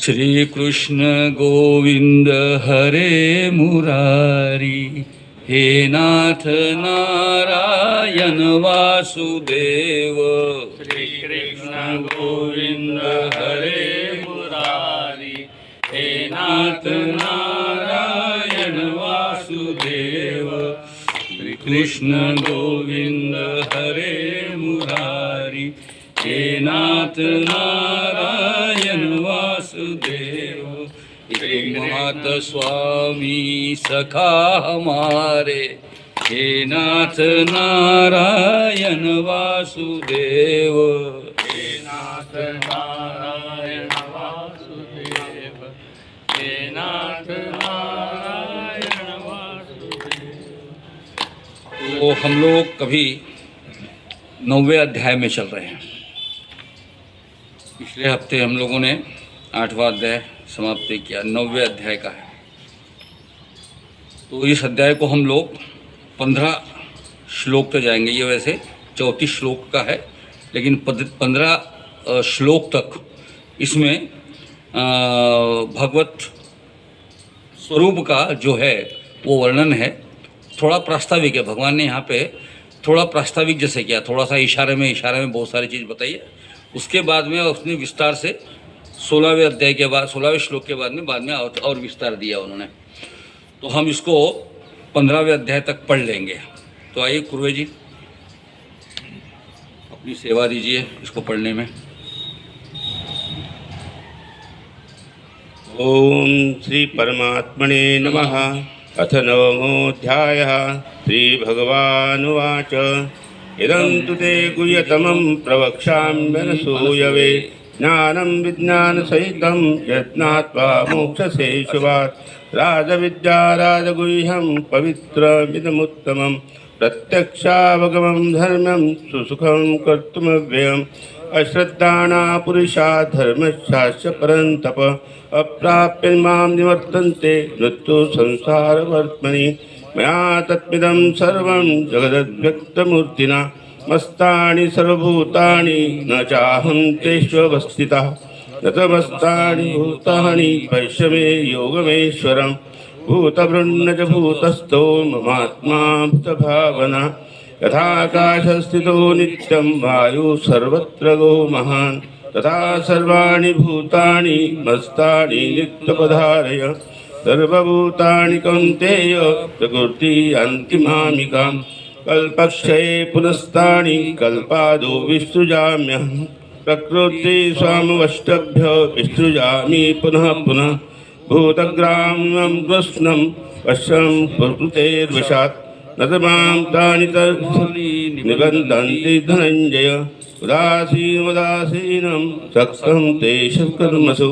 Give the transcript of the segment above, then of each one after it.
श्री कृष्ण गोविंद हरे मुरारी, हे नाथ नारायण वासुदेव। श्री कृष्ण गोविंद हरे मुरारी, हे नाथ नारायण वासुदेव। श्री कृष्ण गोविंद हरे मुरारी, हे नाथ नारायण वासुदेव। एक मात स्वामी सखा हमारे, हे नाथ नारायण वासुदेव। हे नाथ नारायण वासुदेव, हे नाथ नारायण वासुदेव। तो हम लोग कभी 9वें अध्याय में चल रहे हैं। पिछले हफ्ते हम लोगों ने 8वां अध्याय समाप्ति किया, 9वें अध्याय का है। तो इस अध्याय को हम लोग 15 श्लोक तक जाएंगे। ये वैसे 34 श्लोक का है, लेकिन 15 श्लोक तक इसमें भगवत स्वरूप का जो है वो वर्णन है। थोड़ा प्रास्ताविक है, भगवान ने यहाँ पे थोड़ा प्रास्ताविक जैसे किया, थोड़ा सा इशारे में बहुत सारी चीज़ बताई है। उसके बाद में उसने विस्तार से 16वें अध्याय के बाद 16वें श्लोक के बाद में और विस्तार दिया उन्होंने। तो हम इसको 15वें अध्याय तक पढ़ लेंगे। तो आइए कुरवे जी अपनी सेवा दीजिए इसको पढ़ने में। ओम श्री परमात्मने नमः। अथ नवमोऽध्यायः। श्रीभगवानुवाच इदं तु ते गुह्यतमं प्रवक्ष्याम्यनसूयवे, ज्ञानं विज्ञानसहितं यज्ञात्वा मोक्षसे शुभात्। राजविद्या राजगुह्यं पवित्रमिदमुत्तमं, प्रत्यक्षावगमं धर्म्यं सुसुखं कर्तुमव्ययम्। अश्रद्धाना पुरुषा धर्मशास्त्र परन्तप, अप्राप्य मां निवर्तन्ते मृत्यु संसारवर्त्मनि। मया तत्मिदं सर्वं जगदव्यक्तमूर्तिना, मस्तानि सर्वभूतानि न चाहं तेष्वस्थितः। न तमस्तानि भूतानि पश्य मे योगमेश्वरं। भूतभृन्नच भूतस्थो ममात्मा भूतभावना, यथाकाशस्थितो नित्यं वायुः सर्वत्र गो महान्, तथा सर्वाणि भूतानि मस्तानि नित्यपधारय। सर्वभूतानि कौन्तेय प्रकृति अन्तिमामिकां, कल्पक्षये पुनस्तानि कल्पादो विसृजाम्यहम्। प्रकृति स्वामवष्टभ्य विसृजामि पुनः पुनः। भूतग्रामं कृष्णं पश्यं प्रकृतेर्वशात्, न च मां तानि निबन्धन्ति धनञ्जय। उदासीनं सक्तं तेषु कर्मसु,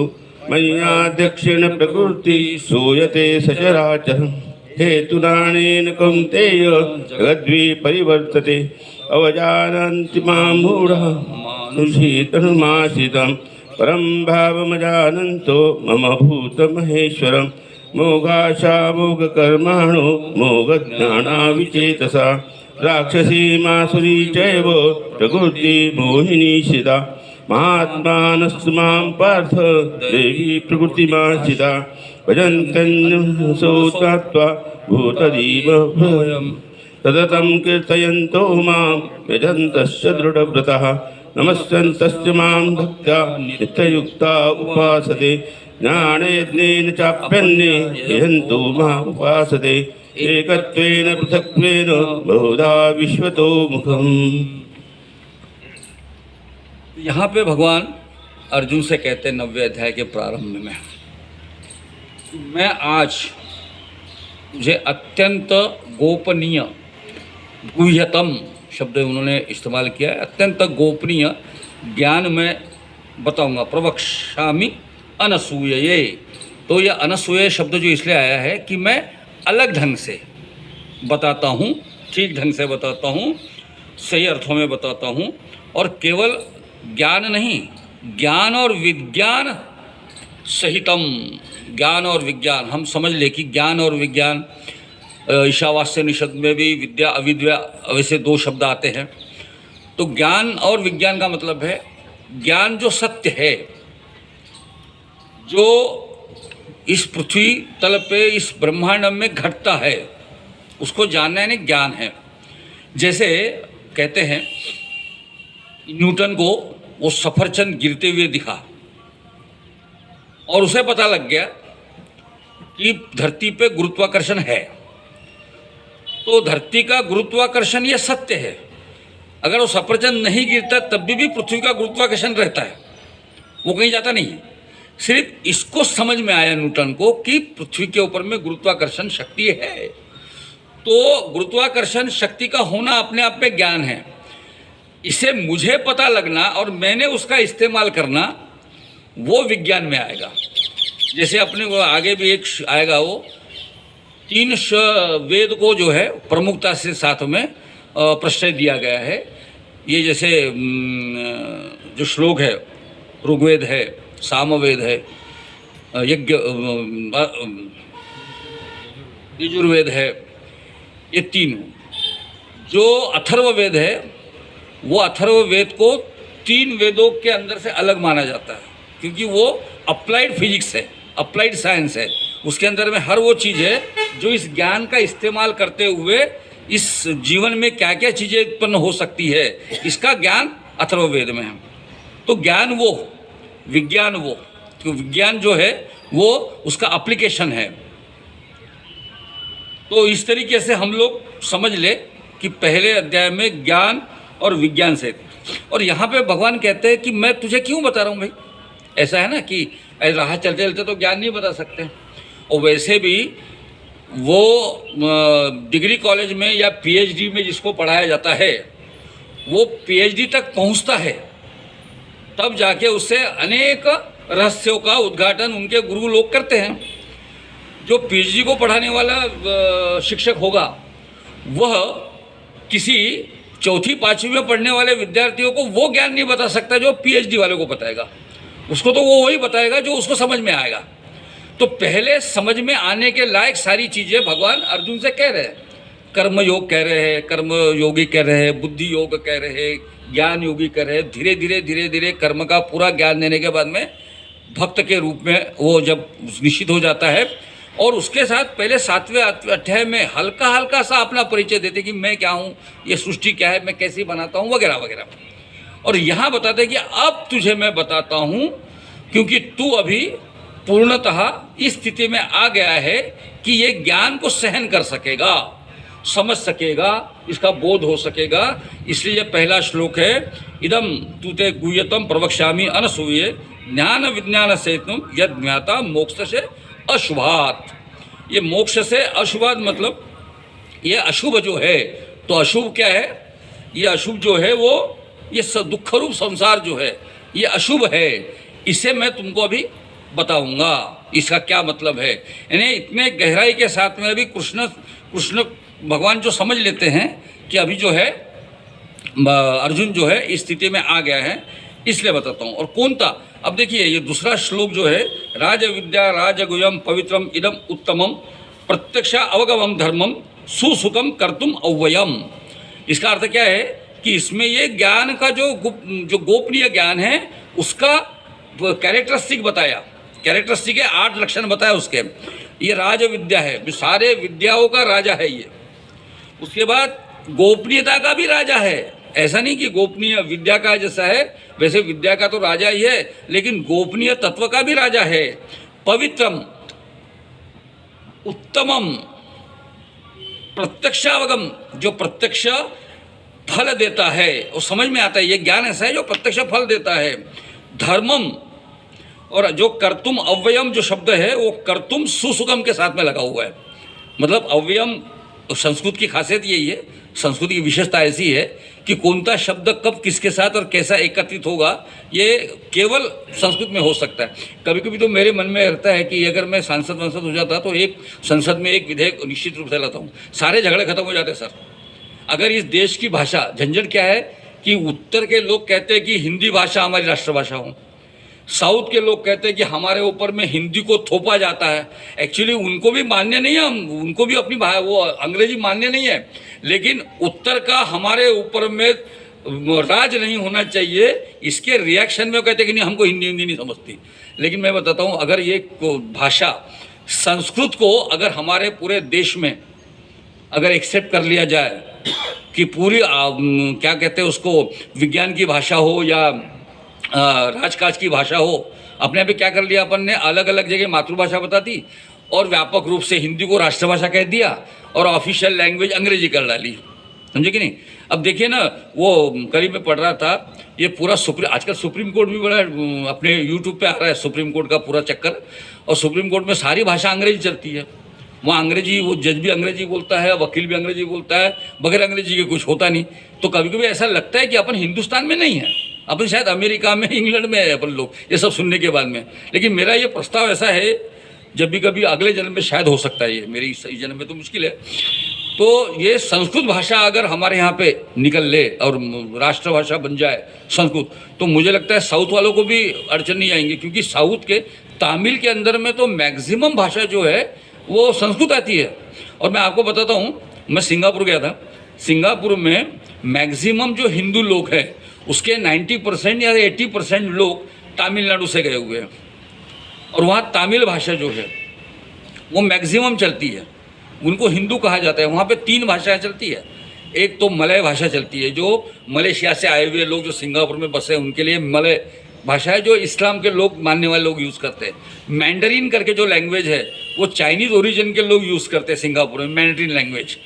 मय्याध्यक्षेण प्रकृति सूयते सचराचरम्। हेतुनानेन कौन्तेय जगद्वि परिवर्तते, अवजानन्ति मां मूढः मानुषीतनुमाश्रितं। परं भावमजानन्तो मम भूतमहेश्वरम्। मोघाशामोघकर्माणो मोघज्ञानाविचेतसा, राक्षसी मासुरी चैव प्रकृति मोहिनीशिता। महात्मानस्तु मां पार्थ देवी प्रकृतिमाश्रिता, भजन्तन्यसो ज्ञात्वा भूतदीव भयम्। सततं कीर्तयन्तो मां यजन्तश्च दृढव्रतः, नमस्यन्तश्च मां भक्त्या नित्ययुक्ता उपासते। ज्ञानयज्ञेन चाप्यन्ये यजन्तो माम् उपासते, एकत्वेन पृथक्त्वेन बहुधा विश्वतो मुखम्। यहाँ पे भगवान अर्जुन से कहते हैं 9वें अध्याय के प्रारंभ में, मैं आज मुझे अत्यंत गोपनीय, गुह्यतम शब्द उन्होंने इस्तेमाल किया है, अत्यंत गोपनीय ज्ञान मैं बताऊंगा। प्रवक्ष्यामि अनसूयये। तो यह अनसूय शब्द जो इसलिए आया है कि मैं अलग ढंग से बताता हूँ, ठीक ढंग से बताता हूँ, सही अर्थों में बताता हूँ। और केवल ज्ञान नहीं, ज्ञान और विज्ञान सहितम। ज्ञान और विज्ञान हम समझ ले कि ज्ञान और विज्ञान, ईशावास्य निषद में भी विद्या अविद्या वैसे 2 शब्द आते हैं। तो ज्ञान और विज्ञान का मतलब है ज्ञान जो सत्य है, जो इस पृथ्वी तल पे इस ब्रह्मांड में घटता है उसको जानना यानी ज्ञान है। जैसे कहते हैं न्यूटन को वो सफरचंद गिरते हुए दिखा और उसे पता लग गया कि धरती पे गुरुत्वाकर्षण है, तो धरती का गुरुत्वाकर्षण ये सत्य है। अगर वो सफरचंद नहीं गिरता तब भी पृथ्वी का गुरुत्वाकर्षण रहता है, वो कहीं जाता नहीं है। सिर्फ इसको समझ में आया न्यूटन को कि पृथ्वी के ऊपर में गुरुत्वाकर्षण शक्ति है। तो गुरुत्वाकर्षण शक्ति का होना अपने आप में ज्ञान है। इसे मुझे पता लगना और मैंने उसका इस्तेमाल करना वो विज्ञान में आएगा। जैसे अपने को आगे भी एक आएगा, वो 3 वेद को जो है प्रमुखता से साथ में प्रश्रय दिया गया है। ये जैसे जो श्लोक है, ऋग्वेद है, सामवेद है, यज्ञ यजुर्वेद है, ये 3। जो अथर्ववेद है वो अथर्ववेद को 3 वेदों के अंदर से अलग माना जाता है, क्योंकि वो अप्लाइड फिजिक्स है, अप्लाइड साइंस है। उसके अंदर में हर वो चीज़ है जो इस ज्ञान का इस्तेमाल करते हुए इस जीवन में क्या क्या चीज़ें उत्पन्न हो सकती है, इसका ज्ञान अथर्ववेद में है। तो ज्ञान वो, विज्ञान वो, तो विज्ञान जो है वो उसका एप्लीकेशन है। तो इस तरीके से हम लोग समझ ले कि पहले अध्याय में ज्ञान और विज्ञान से, और यहाँ पे भगवान कहते हैं कि मैं तुझे क्यों बता रहा हूँ भाई। ऐसा है ना कि राह चलते चलते तो ज्ञान नहीं बता सकते, और वैसे भी वो डिग्री कॉलेज में या पीएचडी में जिसको पढ़ाया जाता है वो पीएचडी तक पहुंचता है, तब जाके उससे अनेक रहस्यों का उद्घाटन उनके गुरु लोग करते हैं। जो पीएचडी को पढ़ाने वाला शिक्षक होगा वह किसी 4वीं 5वीं में पढ़ने वाले विद्यार्थियों को वो ज्ञान नहीं बता सकता जो पीएचडी वाले को बताएगा। उसको तो वो वही बताएगा जो उसको समझ में आएगा। तो पहले समझ में आने के लायक सारी चीज़ें भगवान अर्जुन से कह रहे हैं। कर्म योग कह रहे हैं, कर्म योगी कह रहे हैं, बुद्धि योग कह रहे हैं, ज्ञान योगी कह रहे हैं। धीरे धीरे कर्म का पूरा ज्ञान देने के बाद में भक्त के रूप में वो जब निश्चित हो जाता है, और उसके साथ पहले 7वें अध्याय में हल्का हल्का सा अपना परिचय देते कि मैं क्या हूँ, ये सृष्टि क्या है, मैं कैसे बनाता हूँ, वगैरह वगैरह। और यहाँ बताते कि अब तुझे मैं बताता हूँ क्योंकि तू अभी पूर्णतः इस स्थिति में आ गया है कि ये ज्ञान को सहन कर सकेगा, समझ सकेगा, इसका बोध हो सकेगा। इसलिए ये पहला श्लोक है, इदम तूते गुह्यतम प्रवक्ष्यामि अनसूये ज्ञान विज्ञान सेतुम यद ज्ञाता मोक्ष से अशुभात। ये मोक्ष से अशुभात मतलब ये अशुभ जो है, तो अशुभ क्या है, ये अशुभ जो है वो ये दुख रूप संसार जो है ये अशुभ है। इसे मैं तुमको अभी बताऊंगा इसका क्या मतलब है। यानी इतने गहराई के साथ में अभी कृष्ण भगवान जो समझ लेते हैं कि अभी जो है अर्जुन जो है इस स्थिति में आ गया है, इसलिए बताता हूँ। और कौन था, अब देखिए ये दूसरा श्लोक जो है, राज विद्या राजगुह्यम पवित्रम इदम उत्तमम प्रत्यक्ष अवगमम धर्मम सुसुखम कर्तुम अव्ययम। इसका अर्थ क्या है कि इसमें ये ज्ञान का जो गोपनीय ज्ञान है उसका कैरेक्टरिस्टिक बताया, कैरेक्टरिस्टिक है, 8 लक्षण बताया उसके। ये राज विद्या है, सारे विद्याओं का राजा है ये। उसके बाद गोपनीयता का भी राजा है। ऐसा नहीं कि गोपनीय विद्या का जैसा है वैसे विद्या का तो राजा ही है, लेकिन गोपनीय तत्व का भी राजा है। पवित्रम उत्तमम प्रत्यक्षावगम, जो प्रत्यक्ष फल देता है वो समझ में आता है, ये ज्ञान ऐसा है जो प्रत्यक्ष फल देता है। धर्मम, और जो कर्तुम अव्ययम जो शब्द है वो कर्तुम सुसुगम के साथ में लगा हुआ है। मतलब अव्ययम संस्कृत की खासियत यही है, संस्कृत की विशेषता ऐसी है कि कौनता शब्द कब किसके साथ और कैसा एकत्रित होगा ये केवल संस्कृत में हो सकता है। कभी कभी तो मेरे मन में रहता है कि अगर मैं सांसद हो जाता तो एक संसद में एक विधेयक निश्चित रूप से लाता हूँ, सारे झगड़े खत्म हो जाते सर। अगर इस देश की भाषा, झंझट क्या है कि उत्तर के लोग कहते हैं कि हिंदी भाषा हमारी राष्ट्रभाषा हो, साउथ के लोग कहते हैं कि हमारे ऊपर में हिंदी को थोपा जाता है। एक्चुअली उनको भी मान्य नहीं है, उनको भी अपनी वो अंग्रेजी मान्य नहीं है, लेकिन उत्तर का हमारे ऊपर में राज नहीं होना चाहिए, इसके रिएक्शन में वो कहते हैं कि नहीं हमको हिंदी नहीं समझती। लेकिन मैं बताता हूँ, अगर ये भाषा संस्कृत को अगर हमारे पूरे देश में अगर एक्सेप्ट कर लिया जाए कि पूरी क्या कहते हैं उसको, विज्ञान की भाषा हो या राजकाज की भाषा हो, अपने आप क्या कर लिया अपन ने, अलग अलग जगह मातृभाषा बता दी और व्यापक रूप से हिंदी को राष्ट्रभाषा कह दिया और ऑफिशियल लैंग्वेज अंग्रेजी कर डाली, समझे कि नहीं। अब देखिए ना, वो करीब में पढ़ रहा था, ये पूरा आजकल सुप्रीम कोर्ट भी बड़ा अपने यूट्यूब पे आ रहा है सुप्रीम कोर्ट का पूरा चक्कर, और सुप्रीम कोर्ट में सारी भाषा अंग्रेजी चलती है। वहाँ अंग्रेजी, वो जज भी अंग्रेजी बोलता है, वकील भी अंग्रेजी बोलता है, बगैर अंग्रेजी के कुछ होता नहीं। तो कभी कभी ऐसा लगता है कि अपन हिंदुस्तान में नहीं है, अपन शायद अमेरिका में, इंग्लैंड में है अपन लोग, ये सब सुनने के बाद में। लेकिन मेरा ये प्रस्ताव ऐसा है, जब भी कभी अगले जन्म में शायद हो सकता है, ये मेरी इस जन्म में तो मुश्किल है, तो ये संस्कृत भाषा अगर हमारे यहाँ पे निकल ले और राष्ट्रभाषा बन जाए संस्कृत, तो मुझे लगता है साउथ वालों को भी अड़चन नहीं आएंगी, क्योंकि साउथ के तमिल के अंदर में तो मैक्सिमम भाषा जो है वो संस्कृत आती है। और मैं आपको बताता हूँ, मैं सिंगापुर गया था, सिंगापुर में मैक्सिमम जो हिंदू लोग हैं उसके 90% या 80% लोग तमिलनाडु से गए हुए हैं, और वहाँ तमिल भाषा जो है वो मैक्सिमम चलती है, उनको हिंदू कहा जाता है। वहाँ पे 3 भाषाएं चलती है, एक तो मलय भाषा चलती है, जो मलेशिया से आए हुए लोग जो सिंगापुर में बसे उनके लिए मलय भाषा है, जो इस्लाम के लोग मानने वाले लोग यूज़ करते हैं। मैंडरीन करके जो लैंग्वेज है वो चाइनीज़ ओरिजिन के लोग यूज़ करते हैं सिंगापुर में, मैंडरीन लैंग्वेज।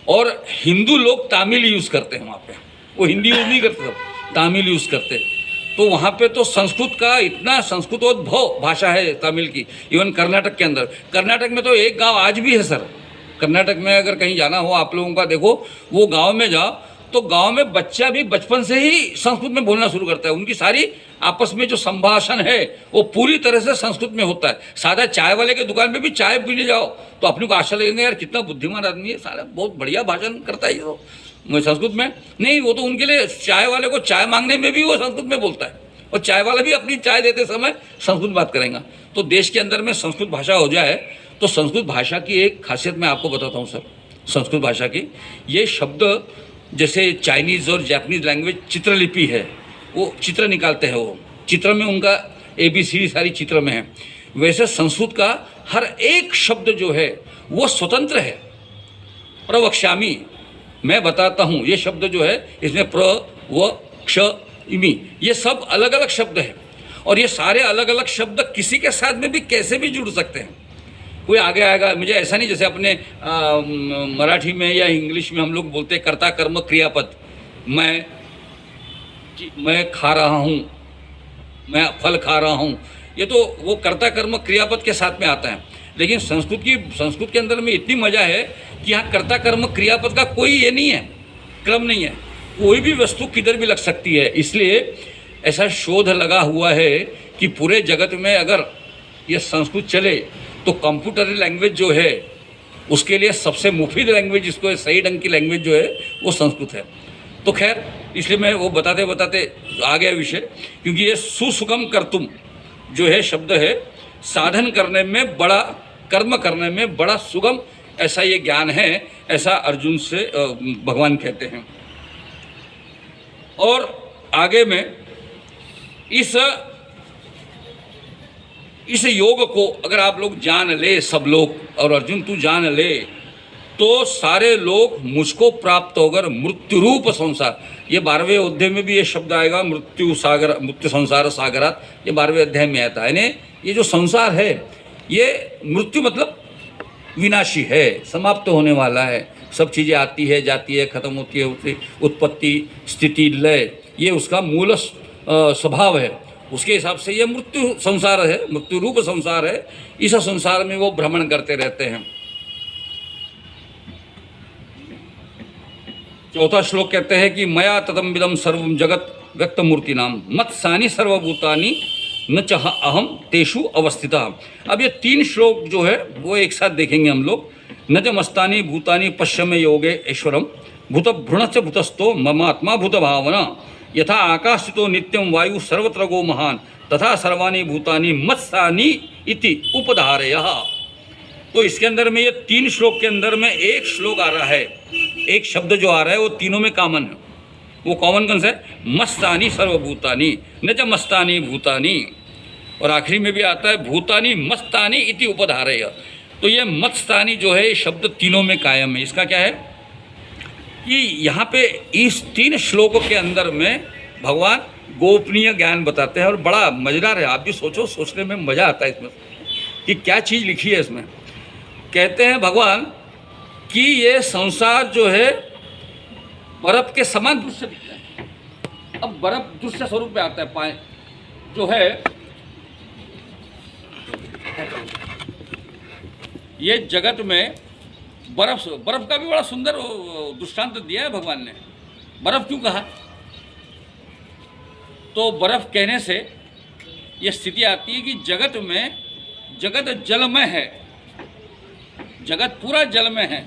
और हिंदू लोग तमिल यूज़ करते हैं वहाँ पे, वो हिंदी यूज़ नहीं करते, सब तमिल यूज़ करते हैं। तो वहाँ पे तो संस्कृत का इतना संस्कृतोद्भव भाषा है तमिल की। इवन कर्नाटक के अंदर, कर्नाटक में तो एक गाँव आज भी है सर, कर्नाटक में अगर कहीं जाना हो आप लोगों का, देखो वो गांव में जाओ तो गांव में बच्चा भी बचपन से ही संस्कृत में बोलना शुरू करता है। उनकी सारी आपस में जो संभाषण है वो पूरी तरह से संस्कृत में होता है। सादा चाय वाले के दुकान में भी चाय पीने जाओ तो अपने को आशा लगेंगे यार कितना बुद्धिमान आदमी है, सारा बहुत बढ़िया भाषण करता है ये तो संस्कृत में। नहीं, वो तो उनके लिए चाय वाले को चाय मांगने में भी वो संस्कृत में बोलता है, और चाय वाला भी अपनी चाय देते समय संस्कृत बात करेगा। तो देश के अंदर में संस्कृत भाषा हो जाए तो संस्कृत भाषा की एक खासियत मैं आपको बताता हूँ सर। संस्कृत भाषा की ये शब्द, जैसे चाइनीज़ और जापानीज़ लैंग्वेज चित्रलिपि है, वो चित्र निकालते हैं, वो चित्र में उनका ABCD सारी चित्र में है, वैसे संस्कृत का हर एक शब्द जो है वो स्वतंत्र है। प्रवक्ष्यामि, मैं बताता हूँ, ये शब्द जो है इसमें प्र व क्ष इमी, ये सब अलग अलग शब्द हैं, और ये सारे अलग अलग शब्द किसी के साथ में भी कैसे भी जुड़ सकते हैं। कोई आगे आएगा, मुझे ऐसा नहीं जैसे अपने मराठी में या इंग्लिश में हम लोग बोलते हैं कर्ता कर्म क्रियापद, मैं खा रहा हूँ, मैं फल खा रहा हूँ, ये तो वो कर्ता कर्म क्रियापद के साथ में आता है। लेकिन संस्कृत के अंदर में इतनी मजा है कि यहाँ कर्ता कर्म क्रियापद का कोई ये नहीं है, क्रम नहीं है, कोई भी वस्तु किधर भी लग सकती है। इसलिए ऐसा शोध लगा हुआ है कि पूरे जगत में अगर ये संस्कृत चले तो कंप्यूटर लैंग्वेज जो है उसके लिए सबसे मुफीद लैंग्वेज, जिसको सही ढंग की लैंग्वेज जो है वो संस्कृत है। तो खैर, इसलिए मैं वो बताते बताते आ गया विषय, क्योंकि ये सुसुगम कर्तुम जो है शब्द है, साधन करने में बड़ा, कर्म करने में बड़ा सुगम, ऐसा ये ज्ञान है, ऐसा अर्जुन से भगवान कहते हैं। और आगे में इस योग को अगर आप लोग जान ले, सब लोग, और अर्जुन तू जान ले, तो सारे लोग मुझको प्राप्त होकर मृत्यु रूप संसार, ये 12वें अध्याय में भी ये शब्द आएगा, मृत्यु संसार सागरात, ये 12वें अध्याय में आता है। ये जो संसार है ये मृत्यु मतलब विनाशी है, समाप्त होने वाला है। सब चीज़ें आती है, जाती है, खत्म होती है, उसकी उत्पत्ति, स्थिति, लय, ये उसका मूल स्वभाव है। उसके हिसाब से ये मृत्यु संसार है, मृत्यु रूप संसार है। इस संसार में वो भ्रमण करते रहते हैं। चौथा श्लोक कहते हैं कि मया ततम विदम सर्वम जगत व्यक्त मूर्ति नाम मत्सानि सर्वभूतानि न चाह अहम तेषु अवस्थिता। अब ये 3 श्लोक जो है वो एक साथ देखेंगे हम लोग। न च मस्तानि भूतानि पश्यमे योगे ऐश्वरम भूत भ्रूणस्य भूतस्थो ममात्मा भूत भावना यथा आकाशितो नित्यम वायु सर्वत्र गो महान तथा सर्वाणि भूतानि मत्सानि इति उपधारयः। तो इसके अंदर में ये 3 श्लोक के अंदर में एक श्लोक आ रहा है, एक शब्द जो आ रहा है वो तीनों में कॉमन है। वो कॉमन कौन सा है? मस्तानी सर्वभूतानी न च मस्तानी भूतानी। और आखिरी में भी आता है भूतानी मस्तानी इति उपधारय। तो ये मत्स्तानी जो है ये शब्द तीनों में कायम है। इसका क्या है कि यहाँ पे इस 3 श्लोकों के अंदर में भगवान गोपनीय ज्ञान बताते हैं और बड़ा मज़ेदार है। आप भी सोचो, सोचने में मज़ा आता है इसमें कि क्या चीज़ लिखी है इसमें। कहते हैं भगवान कि ये संसार जो है बर्फ़ के समान दृश्य दिखता है। अब बर्फ़ दृश्य स्वरूप में आता है, पाए जो है ये जगत में बर्फ़ का भी बड़ा सुंदर दृष्टांत दिया है भगवान ने। बर्फ़ क्यों कहा? तो बर्फ़ कहने से ये स्थिति आती है कि जगत जलमय है, जगत पूरा जलमय है।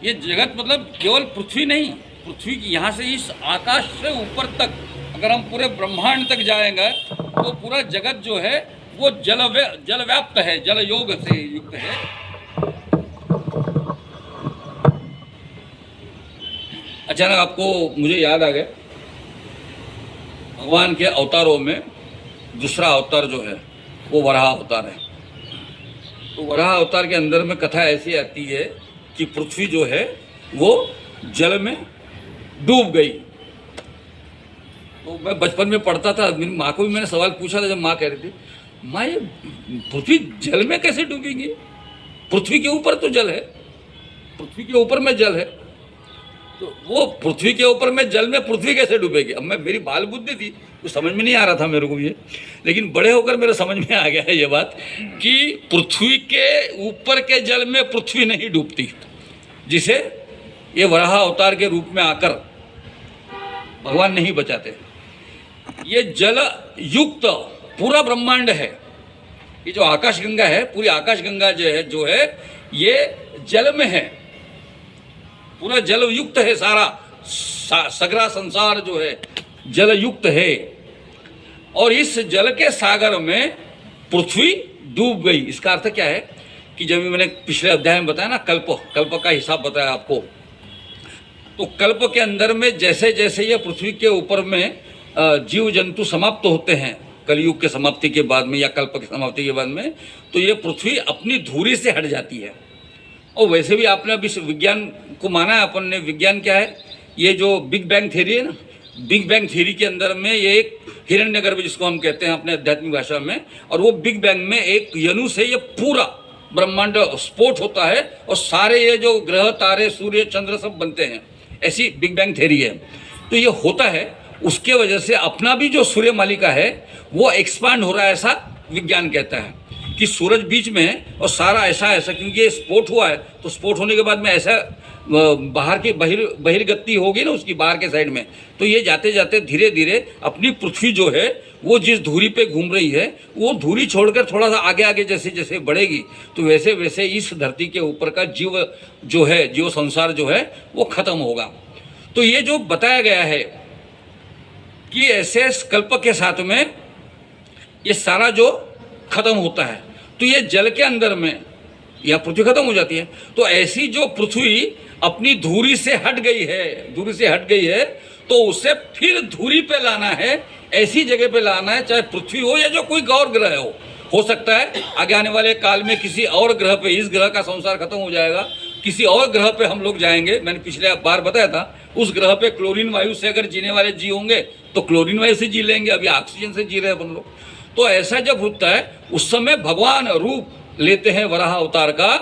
ये जगत मतलब केवल पृथ्वी नहीं, पृथ्वी की यहाँ से इस आकाश से ऊपर तक अगर हम पूरे ब्रह्मांड तक जाएंगे तो पूरा जगत जो है वो जल व्याप्त है, जल योग से युक्त है। अचानक आपको मुझे याद आ गया भगवान के अवतारों में दूसरा अवतार जो है वो वराह अवतार है। तो वराह अवतार के अंदर में कथा ऐसी आती है कि पृथ्वी जो है वो जल में डूब गई। तो मैं बचपन में पढ़ता था, मेरी माँ को भी मैंने सवाल पूछा था, जब माँ कह रही थी माँ ये पृथ्वी जल में कैसे डूबेगी? पृथ्वी के ऊपर तो जल है, पृथ्वी के ऊपर में जल है, तो वो पृथ्वी के ऊपर में जल में पृथ्वी कैसे डूबेगी? अब मैं, मेरी बाल बुद्धि थी, कुछ समझ में नहीं आ रहा था मेरे को ये, लेकिन बड़े होकर मेरे समझ में आ गया है ये बात कि पृथ्वी के ऊपर के जल में पृथ्वी नहीं डूबती, जिसे ये वराह अवतार के रूप में आकर भगवान नहीं बचाते। ये जल युक्त पूरा ब्रह्मांड है। ये जो आकाश गंगा है, पूरी आकाश गंगा जो है ये जल में है, पूरा जल युक्त है। सारा सगरा संसार जो है जल युक्त है। और इस जल के सागर में पृथ्वी डूब गई। इसका अर्थ क्या है कि जब मैंने पिछले अध्याय में बताया ना, कल्प का हिसाब बताया आपको, तो कल्प के अंदर में जैसे जैसे ये पृथ्वी के ऊपर में जीव जंतु समाप्त होते हैं कलयुग के समाप्ति के बाद में या कल्प की समाप्ति के बाद में, तो ये पृथ्वी अपनी धुरी से हट जाती है। और वैसे भी आपने अभी विज्ञान को माना है अपन ने। विज्ञान क्या है? ये जो बिग बैंग थ्योरी है ना, बिग बैंग थ्योरी के अंदर में ये एक हिरण्यगर्भ जिसको हम कहते हैं अपने आध्यात्मिक भाषा में, और वो बिग बैंग में एक यनु से ये पूरा ब्रह्मांड स्फोट होता है और सारे ये जो ग्रह तारे सूर्य चंद्र सब बनते हैं। ऐसी बिग बैंग थ्योरी है। तो ये होता है, उसके वजह से अपना भी जो सूर्य मालिका है वो एक्सपांड हो रहा है, ऐसा विज्ञान कहता है कि सूरज बीच में है और सारा ऐसा क्योंकि ये स्फोट हुआ है, तो स्फोट होने के बाद में ऐसा बाहर की बहिर्गति होगी ना उसकी बाहर के साइड में, तो ये जाते जाते धीरे धीरे अपनी पृथ्वी जो है वो जिस धुरी पे घूम रही है वो धुरी छोड़कर थोड़ा सा आगे आगे जैसे जैसे बढ़ेगी, तो वैसे वैसे इस धरती के ऊपर का जीव जो है, जीव संसार जो है वो खत्म होगा। तो ये जो बताया गया है कि ऐसे कल्प के साथ में ये सारा जो खत्म होता है, तो ये जल के अंदर में यह पृथ्वी खत्म हो जाती है। तो ऐसी जो पृथ्वी अपनी धुरी से हट गई है, तो उसे फिर धुरी पे लाना है, ऐसी जगह पे लाना है, चाहे पृथ्वी हो या जो कोई और ग्रह हो सकता है आगे आने वाले काल में किसी और ग्रह पे, इस ग्रह का संसार खत्म हो जाएगा, किसी और ग्रह पे हम लोग जाएंगे। मैंने पिछले बार बताया था, उस ग्रह पे क्लोरीन वायु से अगर जीने वाले जी होंगे तो क्लोरीन वायु से जी लेंगे, अभी ऑक्सीजन से जी रहे हैं अपन लोग। तो ऐसा जब होता है उस समय भगवान रूप लेते हैं वराह अवतार का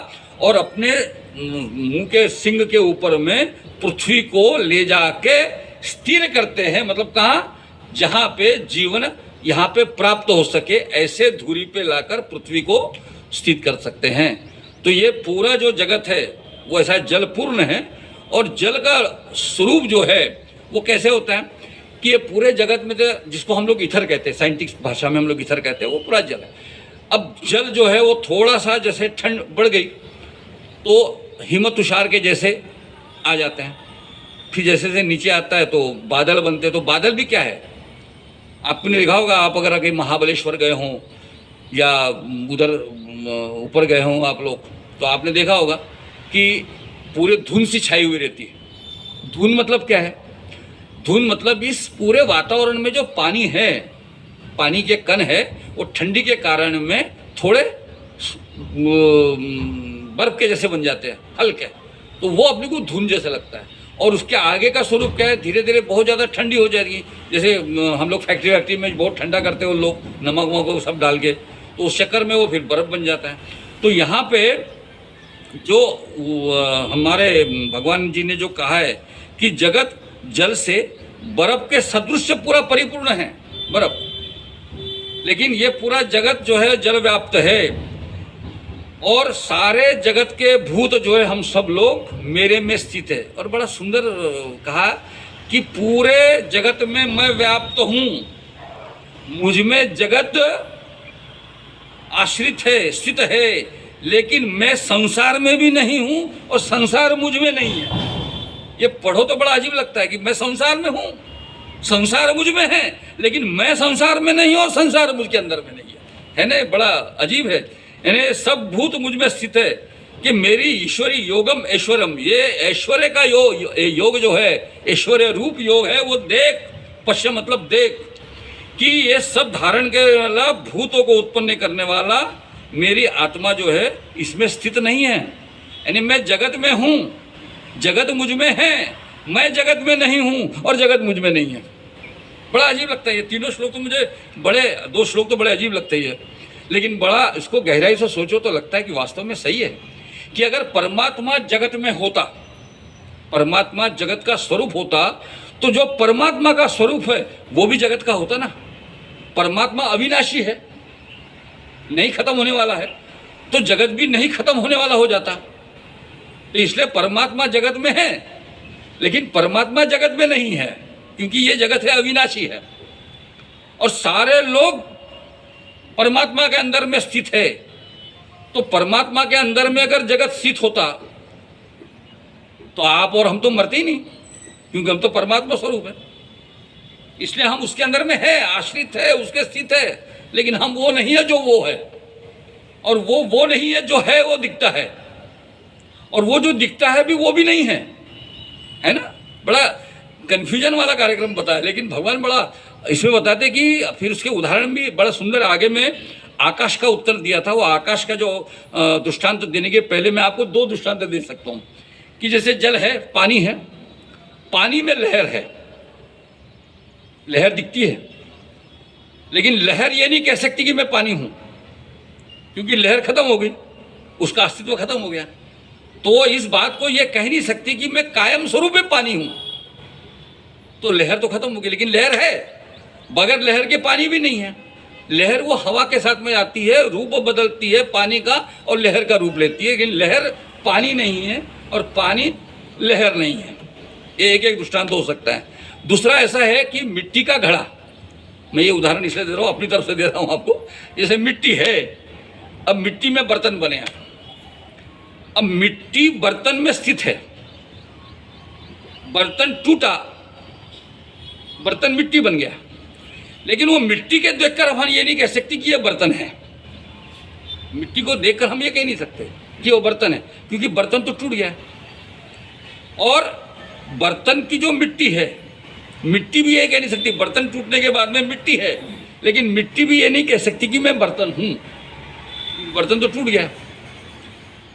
और अपने मुंह के सिंग के ऊपर में पृथ्वी को ले जाके स्थिर करते हैं। मतलब कहाँ? जहाँ पे जीवन यहाँ पे प्राप्त हो सके, ऐसे धुरी पे लाकर पृथ्वी को स्थित कर सकते हैं। तो ये पूरा जो जगत है वो ऐसा जलपूर्ण है। और जल का स्वरूप जो है वो कैसे होता है कि ये पूरे जगत में तो जिसको हम लोग ईथर कहते हैं, साइंटिफिक भाषा में हम लोग ईथर कहते हैं, वो पूरा जल है। अब जल जो है वो थोड़ा सा जैसे ठंड बढ़ गई तो हिम तुषार के जैसे आ जाते हैं, फिर जैसे जैसे नीचे आता है तो बादल बनते हैं। तो बादल भी क्या है, आपने देखा होगा, आप अगर कहीं महाबलेश्वर गए हों या उधर ऊपर गए हों आप लोग, तो आपने देखा होगा कि पूरे धुंध सी छाई हुई रहती है। धुंध मतलब क्या है धुन मतलब इस पूरे वातावरण में जो पानी है, पानी के कण है, वो ठंडी के कारण में थोड़े बर्फ के जैसे बन जाते हैं, हल्के, तो वो अपने को धुन जैसा लगता है। और उसके आगे का स्वरूप क्या है, धीरे धीरे बहुत ज़्यादा ठंडी हो जाएगी। जैसे हम लोग फैक्ट्री में बहुत ठंडा करते हैं वो लोग, नमक वमक सब डाल के, तो उस चक्कर में वो फिर बर्फ़ बन जाता है। तो यहाँ पे जो हमारे भगवान जी ने जो कहा है कि जगत जल से बर्फ़ के सदृश पूरा परिपूर्ण है, बर्फ़, लेकिन ये पूरा जगत जो है जल व्याप्त है, और सारे जगत के भूत जो है हम सब लोग मेरे में स्थित है। और बड़ा सुंदर कहा कि पूरे जगत में मैं व्याप्त हूँ, मुझ में जगत आश्रित है, स्थित है, लेकिन मैं संसार में भी नहीं हूँ और संसार मुझ में नहीं है। ये पढ़ो तो बड़ा अजीब लगता है कि मैं संसार में हूँ, संसार मुझ में है, लेकिन मैं संसार में नहीं और संसार मुझ के अंदर में नहीं है ना? बड़ा अजीब है। यानी सब भूत मुझ में स्थित है कि मेरी ईश्वरी योगम ऐश्वरम, ये ऐश्वर्य का योग जो है, ऐश्वर्य रूप योग है, वो देख, पश्य मतलब देख, कि ये सब धारण करने वाला, भूतों को उत्पन्न करने वाला मेरी आत्मा जो है इसमें स्थित नहीं है। यानी मैं जगत में हूँ, जगत मुझ में है, मैं जगत में नहीं हूँ और जगत मुझ में नहीं है। बड़ा अजीब लगता है ये तीनों श्लोक तो मुझे बड़े, 2 श्लोक तो बड़े अजीब लगते ही है, लेकिन बड़ा इसको गहराई से सोचो तो लगता है कि वास्तव में सही है कि अगर परमात्मा जगत में होता, परमात्मा जगत का स्वरूप होता, तो जो परमात्मा का स्वरूप है वो भी जगत का होता ना। परमात्मा अविनाशी है, नहीं खत्म होने वाला है, तो जगत भी नहीं खत्म होने वाला हो जाता। तो इसलिए परमात्मा जगत में है, लेकिन परमात्मा जगत में नहीं है, क्योंकि ये जगत है, अविनाशी है, और सारे लोग परमात्मा के अंदर में स्थित है। तो परमात्मा के अंदर में अगर जगत स्थित होता तो आप और हम तो मरते ही नहीं, क्योंकि हम तो परमात्मा स्वरूप है, इसलिए हम उसके अंदर में है, आश्रित है, उसके स्थित है, लेकिन हम वो नहीं है जो वो है, और वो नहीं है जो है वो दिखता है, और वो जो दिखता है भी वो भी नहीं है ना? बड़ा कन्फ्यूजन वाला कार्यक्रम बताया, लेकिन भगवान बड़ा इसमें बताते कि फिर उसके उदाहरण भी बड़ा सुंदर आगे में आकाश का उत्तर दिया था। वो आकाश का जो दृष्टांत देने के पहले मैं आपको 2 दृष्टांत दे सकता हूँ कि जैसे जल है, पानी है, पानी में लहर है, लहर दिखती है, लेकिन लहर ये नहीं कह सकती कि मैं पानी हूँ, क्योंकि लहर खत्म हो गई, उसका अस्तित्व खत्म हो गया। तो इस बात को ये कह नहीं सकती कि मैं कायम स्वरूप में पानी हूँ, तो लहर तो खत्म हो गई, लेकिन लहर है, बगैर लहर के पानी भी नहीं है। लहर वो हवा के साथ में आती है, रूप बदलती है पानी का और लहर का रूप लेती है, लेकिन लहर पानी नहीं है और पानी लहर नहीं है। ये एक दृष्टांत हो सकता है। दूसरा ऐसा है कि मिट्टी का घड़ा, मैं ये उदाहरण इसलिए दे रहा हूँ, अपनी तरफ से दे रहा हूँ आपको। जैसे मिट्टी है, अब मिट्टी में बर्तन बने हैं, अब मिट्टी बर्तन में स्थित है, बर्तन टूटा, बर्तन मिट्टी बन गया, लेकिन वो मिट्टी के देखकर हम ये नहीं कह सकते कि ये बर्तन है। मिट्टी को देखकर हम ये कह नहीं सकते कि वो बर्तन है, क्योंकि बर्तन तो टूट गया है। और बर्तन की जो मिट्टी है, मिट्टी भी ये कह नहीं सकती, बर्तन टूटने के बाद में मिट्टी है, लेकिन मिट्टी भी ये नहीं कह सकती कि मैं बर्तन हूँ, बर्तन तो टूट गया।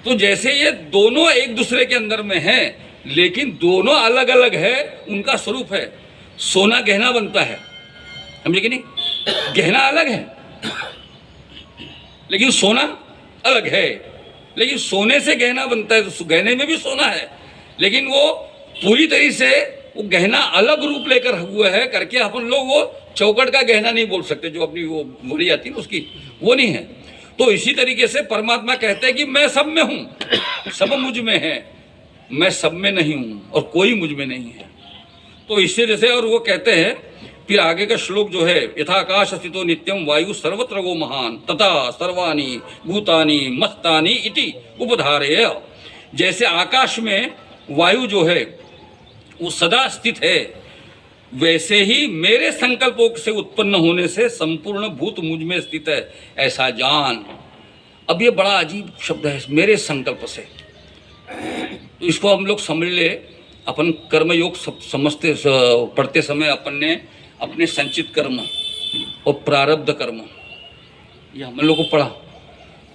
तो जैसे ये दोनों एक दूसरे के अंदर में हैं, लेकिन दोनों अलग अलग है, उनका स्वरूप है। सोना गहना बनता है, समझे कि नहीं? गहना अलग है, लेकिन सोना अलग है। लेकिन सोने से गहना बनता है, तो गहने में भी सोना है, लेकिन वो पूरी तरीके से वो गहना अलग रूप लेकर हुआ है करके अपन लोग वो चौकट का गहना नहीं बोल सकते, जो अपनी वो बोली जाती है उसकी, वो नहीं है। तो इसी तरीके से परमात्मा कहते हैं कि मैं सब में हूँ, सब मुझ में है, मैं सब में नहीं हूँ और कोई मुझ में नहीं है। तो इसी तरह से, और वो कहते हैं फिर आगे का श्लोक जो है, यथाकाश स्थितो नित्यम वायु सर्वत्र गो महान तथा सर्वाणी भूतानि मस्तानि इति उपधारेय। जैसे आकाश में वायु जो है वो सदा स्थित है, वैसे ही मेरे संकल्पों से उत्पन्न होने से संपूर्ण भूत मुझ में स्थित है, ऐसा जान। अब ये बड़ा अजीब शब्द है, मेरे संकल्प से। तो इसको हम लोग समझ ले, अपन कर्मयोग समझते पढ़ते समय अपन ने अपने संचित कर्म और प्रारब्ध कर्म ये हम लोग को पढ़ा।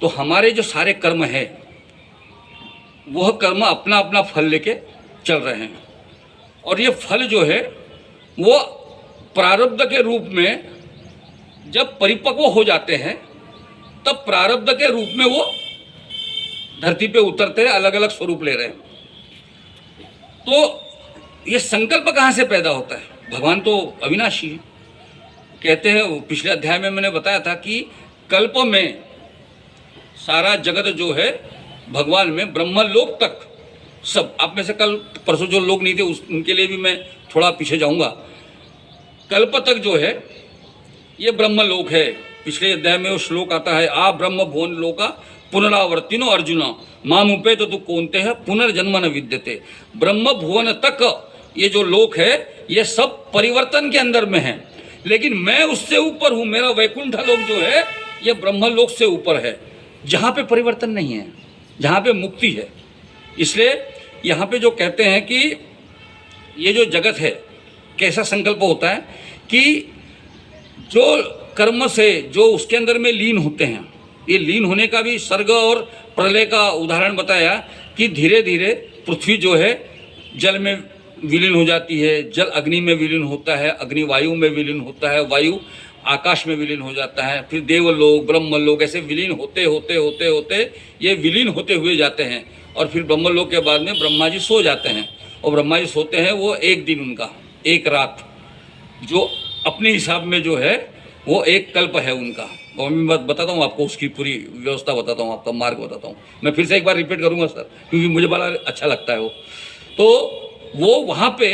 तो हमारे जो सारे कर्म है वह कर्म अपना अपना फल लेके चल रहे हैं, और ये फल जो है वो प्रारब्ध के रूप में जब परिपक्व हो जाते हैं तब प्रारब्ध के रूप में वो धरती पे उतरते हैं, अलग अलग स्वरूप ले रहे हैं। तो ये संकल्प कहाँ से पैदा होता है? भगवान तो अविनाशी है। कहते हैं, पिछले अध्याय में मैंने बताया था कि कल्प में सारा जगत जो है भगवान में ब्रह्मलोक तक सब, आप में से कल परसों जो लोग नहीं थे उनके लिए भी मैं थोड़ा पीछे जाऊंगा। कल्प तक जो है ये ब्रह्मलोक है। पिछले अध्याय में वो श्लोक आता है, आ ब्रह्म भुवन लोका पुनरावर्तिनो अर्जुन माम उपे तो तू कौनते है पुनर्जन्म न विद्यते। ब्रह्म भुवन तक ये जो लोक है ये सब परिवर्तन के अंदर में है, लेकिन मैं उससे ऊपर हूँ। मेरा वैकुंठ लोक जो है ये ब्रह्मलोक से ऊपर है, जहाँ पे परिवर्तन नहीं है, जहाँ पे मुक्ति है। इसलिए यहाँ पे जो कहते हैं कि ये जो जगत है कैसा संकल्प होता है कि जो कर्म से जो उसके अंदर में लीन होते हैं, ये लीन होने का भी सर्ग और प्रलय का उदाहरण बताया कि धीरे धीरे पृथ्वी जो है जल में विलीन हो जाती है, जल अग्नि में विलीन होता है, अग्नि वायु में विलीन होता है, वायु आकाश में विलीन हो जाता है, फिर देवलोक ब्रह्मलोक ऐसे विलीन होते होते होते होते ये विलीन होते हुए जाते हैं। और फिर ब्रह्मलोक के बाद में ब्रह्मा जी सो जाते हैं, और ब्रह्मा जी सोते हैं वो एक दिन, उनका एक रात, जो अपने हिसाब में जो है वो एक कल्प है उनका। और मैं बताता हूँ आपको, उसकी पूरी व्यवस्था बताता हूँ, आपका मार्ग बताता हूँ। मैं फिर से एक बार रिपीट करूँगा सर, क्योंकि मुझे बड़ा अच्छा लगता है वो। तो वो वहाँ पे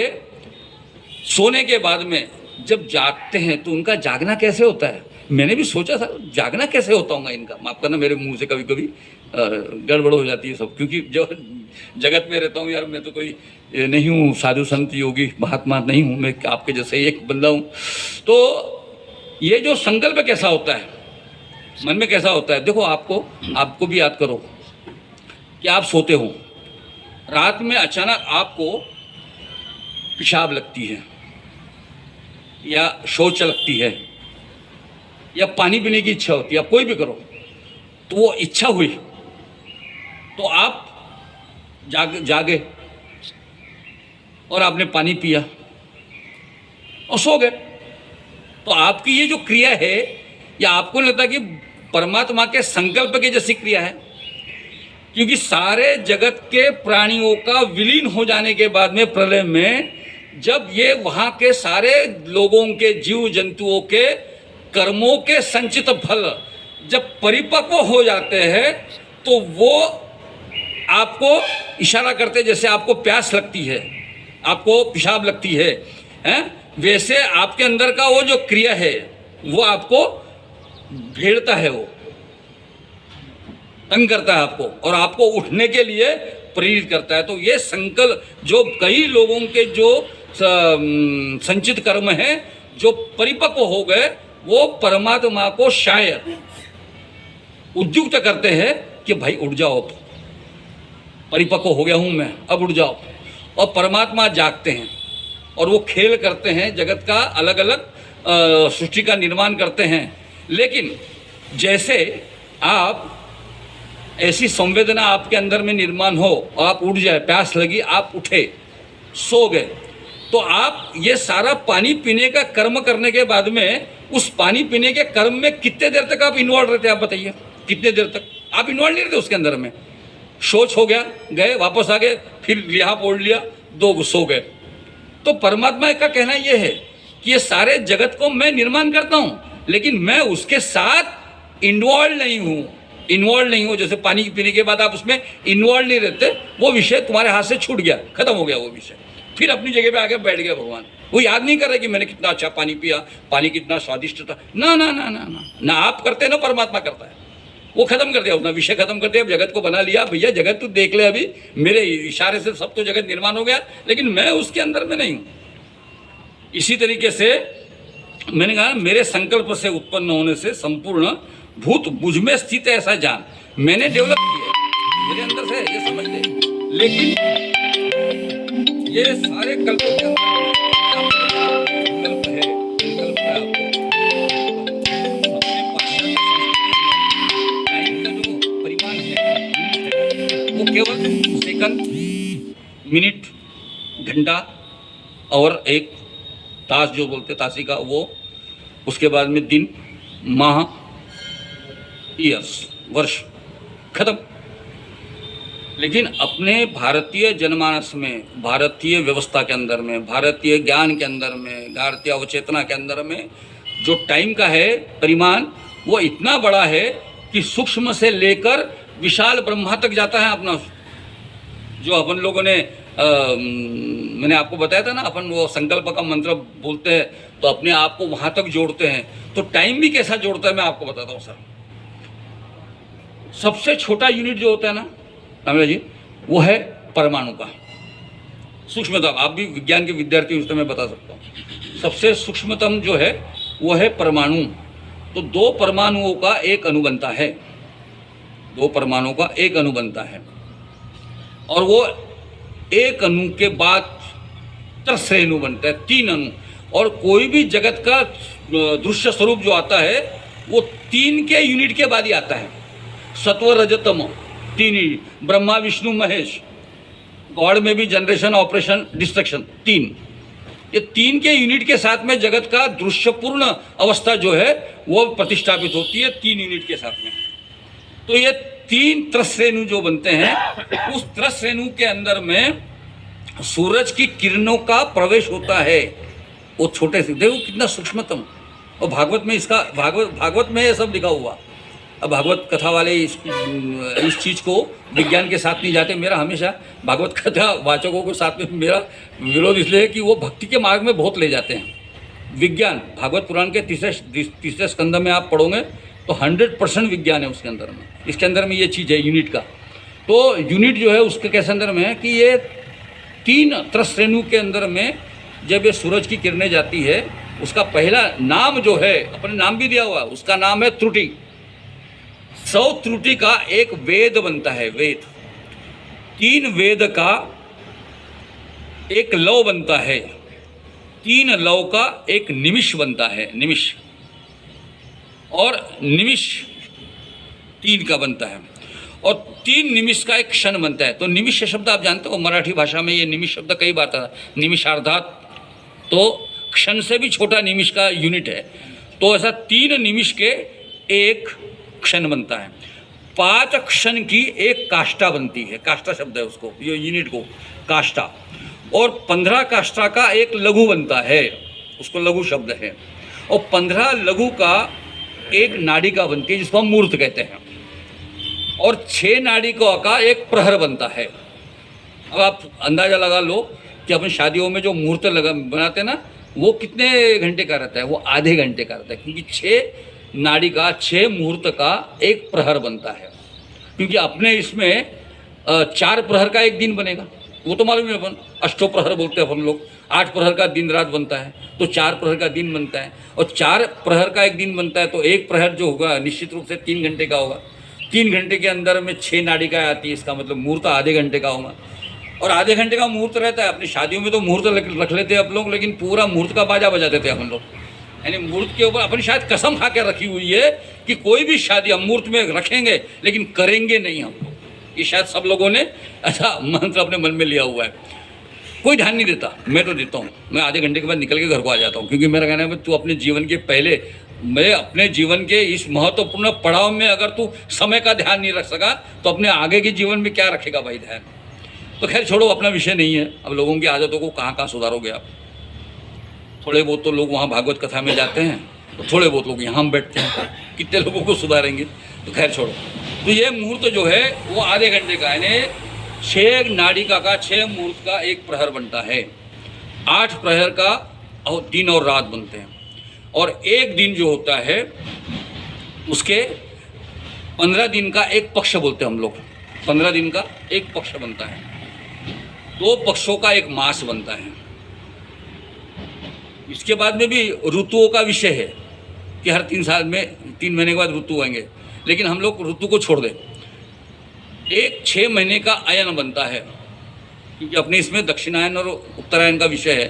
सोने के बाद में जब जागते हैं तो उनका जागना कैसे होता है? मैंने भी सोचा था जागना कैसे होता होगा इनका। माफ करना, मेरे मुंह से कभी कभी गड़बड़ हो जाती है सब, क्योंकि जो जगत में रहता हूँ यार, मैं तो कोई नहीं हूँ साधु संत योगी महात्मा नहीं हूँ, मैं आपके जैसे एक बंदा हूँ। तो ये जो संकल्प कैसा होता है मन में, कैसा होता है? देखो, आपको भी याद करो कि आप सोते हो, रात में अचानक आपको पेशाब लगती है या शौच लगती है या पानी पीने की इच्छा होती है, आप कोई भी करो, तो वो इच्छा हुई तो आप जागे और आपने पानी पिया और सो गए। तो आपकी ये जो क्रिया है, या आपको लगता है कि परमात्मा के संकल्प की जैसी क्रिया है, क्योंकि सारे जगत के प्राणियों का विलीन हो जाने के बाद में प्रलय में जब ये वहाँ के सारे लोगों के जीव जंतुओं के कर्मों के संचित फल जब परिपक्व हो जाते हैं तो वो आपको इशारा करते, जैसे आपको प्यास लगती है, आपको पेशाब लगती है, वैसे आपके अंदर का वो जो क्रिया है वो आपको भेड़ता है, वो तंग करता है आपको, और आपको उठने के लिए प्रेरित करता है। तो ये संकल्प जो कई लोगों के जो संचित कर्म हैं जो परिपक्व हो गए, वो परमात्मा को शायद उद्युक्त करते हैं कि भाई उठ जाओ, परिपक्व हो गया हूँ मैं, अब उठ जाओ। और परमात्मा जागते हैं और वो खेल करते हैं, जगत का अलग अलग सृष्टि का निर्माण करते हैं। लेकिन जैसे आप ऐसी संवेदना आपके अंदर में निर्माण हो, आप उठ जाए, प्यास लगी, आप उठे, सो गए, तो आप ये सारा पानी पीने का कर्म करने के बाद में उस पानी पीने के कर्म में कितने देर तक आप इन्वॉल्व रहते हैं? आप बताइए, कितने देर तक आप इन्वॉल्व नहीं रहते उसके अंदर में? शौच हो गया, गए, वापस आ गए, फिर लिहाफ ओढ़ लिया, दो सो गए। तो परमात्मा का कहना यह है कि ये सारे जगत को मैं निर्माण करता हूँ, लेकिन मैं उसके साथ इन्वॉल्व नहीं हूँ। जैसे पानी पीने के बाद आप उसमें इन्वॉल्व नहीं रहते, वो विषय तुम्हारे हाथ से छूट गया, खत्म हो गया वो विषय, फिर अपनी जगह पे आके बैठ गया भगवान। वो याद नहीं कर रहे कि मैंने कितना अच्छा पानी पिया, पानी कितना स्वादिष्ट था। ना ना ना ना ना ना, आप करते हैं ना, परमात्मा करता है। वो खत्म कर दिया, अपना विषय खत्म कर दिया, जगत को बना लिया। भैया जगत तू देख ले, अभी मेरे इशारे से सब तो जगत निर्माण हो गया, लेकिन मैं उसके अंदर में नहीं हूँ। इसी तरीके से मैंने कहा, मेरे संकल्प से उत्पन्न होने से संपूर्ण भूत मुझ में स्थित है ऐसा जान। मैंने डेवलप किया है, मेरे अंदर से ये समझ ले। लेकिन ये सारे कल्पों के अंदर संकल्प है, संकल्प है आपको। अपने पाश्चात्य संस्कृति में टाइम का जो परिमाण है वो केवल सेकंड, मिनट, घंटा और एक तास जो बोलते तासी का वो, उसके बाद में दिन, माह, ईयर्स, वर्ष, खत्म। लेकिन अपने भारतीय जनमानस में, भारतीय व्यवस्था के अंदर में, भारतीय ज्ञान के अंदर में, भारतीय अवचेतना के अंदर में जो टाइम का है परिमाण वो इतना बड़ा है कि सूक्ष्म से लेकर विशाल ब्रह्मा तक जाता है अपना। जो अपन लोगों ने मैंने आपको बताया था ना, अपन वो संकल्प का मंत्र बोलते हैं तो अपने आप को वहाँ तक जोड़ते हैं, तो टाइम भी कैसा जोड़ता है मैं आपको बताता हूँ सर। सबसे छोटा यूनिट जो होता है ना अमला जी, वो है परमाणु का सूक्ष्मतम। आप भी विज्ञान के विद्यार्थी उस मैं बता सकता हूँ। सबसे सूक्ष्मतम जो है वो है परमाणु। तो दो परमाणुओं का एक अणु बनता है, दो परमाणुओं का एक अणु बनता है, और वो एक अणु के बाद त्रिश्रेणी अणु बनता है, 3 अणु। और कोई भी जगत का दृश्य स्वरूप जो आता है वो 3 के यूनिट के बाद ही आता है। सत्व रजतम 3 ही, ब्रह्मा विष्णु महेश, गॉड में भी जनरेशन ऑपरेशन डिस्ट्रक्शन 3, ये 3 के यूनिट के साथ में जगत का दृश्यपूर्ण अवस्था जो है वो प्रतिष्ठापित होती है 3 यूनिट के साथ में। तो ये 3 त्रिश्रेणी जो बनते हैं, उस त्रिश्रेणी के अंदर में सूरज की किरणों का प्रवेश होता है। वो छोटे से देखो कितना सूक्ष्मतम, और भागवत में इसका भागवत में ये सब लिखा हुआ। अब भागवत कथा वाले इस चीज़ को विज्ञान के साथ नहीं जाते। मेरा हमेशा भागवत कथा वाचकों के साथ में मेरा विरोध इसलिए है कि वो भक्ति के मार्ग में बहुत ले जाते हैं। विज्ञान भागवत पुराण के तीसरे स्कंद में आप पढ़ोगे तो 100% विज्ञान है उसके अंदर में। इसके अंदर में ये चीज़ है यूनिट का। तो यूनिट जो है उसके कैसे अंदर में है कि ये 3 त्रिश्रेणी के अंदर में जब ये सूरज की किरणें जाती है, उसका पहला नाम जो है, अपने नाम भी दिया हुआ, उसका नाम है त्रुटि। 100 त्रुटि का एक वेद बनता है, वेद। 3 वेद का एक लव बनता है, 3 लव का एक निमिष बनता है, निमिष। और निमिष 3 का बनता है, और 3 निमिष का एक क्षण बनता है। तो निमिष शब्द आप जानते हो, मराठी भाषा में ये निमिष शब्द कई बार था, निमिषार्धात, तो क्षण से भी छोटा निमिष का यूनिट है। तो ऐसा 3 निमिष के एक क्षण बनता है। 5 क्षण की एक काष्ठा बनती है, काष्ठा शब्द है उसको, ये यूनिट को काष्ठा। और 15 काष्ठा का एक लघु बनता है, उसको लघु शब्द है। और 15 लघु का एक नाड़िका बनती है जिसको हम मूर्त कहते हैं। और 6 नाड़िका का एक प्रहर बनता है। अब आप अंदाज़ा लगा लो कि अपन शादियों में जो मूर्त बनाते हैं ना, वो कितने घंटे का रहता है, वो आधे घंटे का रहता है, क्योंकि 6 नाड़ी का 6 मुहूर्त का एक प्रहर बनता है। क्योंकि अपने इसमें 4 प्रहर का एक दिन बनेगा, वो तो मालूम है अपन, अष्टो प्रहर बोलते हैं अपन लोग। 8 प्रहर का दिन रात बनता है, तो 4 प्रहर का दिन बनता है। और 4 प्रहर का एक दिन बनता है, तो एक प्रहर जो होगा निश्चित रूप से 3 घंटे का होगा। 3 घंटे के अंदर में 6 नाड़िकाएँ आती है, इसका मतलब मुहूर्त आधे घंटे का होगा। और आधे घंटे का मुहूर्त रहता है। अपनी शादियों में तो मुहूर्त रख लेते हैं आप लोग, लेकिन पूरा मुहूर्त का बाजा बजा देते हैं अपन लोग। यानी मुहूर्त के ऊपर अपनी शायद कसम खा के रखी हुई है कि कोई भी शादी हम मुहूर्त में रखेंगे लेकिन करेंगे नहीं हम लोग। ये शायद सब लोगों ने ऐसा मंत्र अपने मन में लिया हुआ है। कोई ध्यान नहीं देता, मैं तो देता हूँ। मैं आधे घंटे के बाद निकल के घर को आ जाता हूँ, क्योंकि मेरा कहना है तू अपने जीवन के पहले, मैं अपने जीवन के इस महत्वपूर्ण पड़ाव में अगर तू समय का ध्यान नहीं रख सका तो अपने आगे के जीवन में क्या रखेगा भाई ध्यान। तो खैर छोड़ो, अपना विषय नहीं है। अब लोगों की आदतों को कहाँ कहाँ सुधारोगे आप। थोड़े बहुत तो लोग वहाँ भागवत कथा में जाते हैं, तो थोड़े बहुत लोग यहाँ हम बैठते हैं, कितने लोगों को सुधारेंगे। तो खैर छोड़ो। तो ये मुहूर्त जो है वो आधे घंटे का, यानी 6 नाड़िका का 6 मुहूर्त का एक प्रहर बनता है। 8 प्रहर का दिन और रात बनते हैं। और एक दिन जो होता है उसके 15 दिन का एक पक्ष बोलते हैं हम लोग। 15 दिन का एक पक्ष बनता है। 2 पक्षों का एक मास बनता है। इसके बाद में भी ऋतुओं का विषय है कि हर 3 साल में 3 महीने के बाद ऋतु आएंगे, लेकिन हम लोग ऋतु को छोड़ दें। एक 6 महीने का अयन बनता है। क्योंकि अपने इसमें दक्षिणायन और उत्तरायण का विषय है,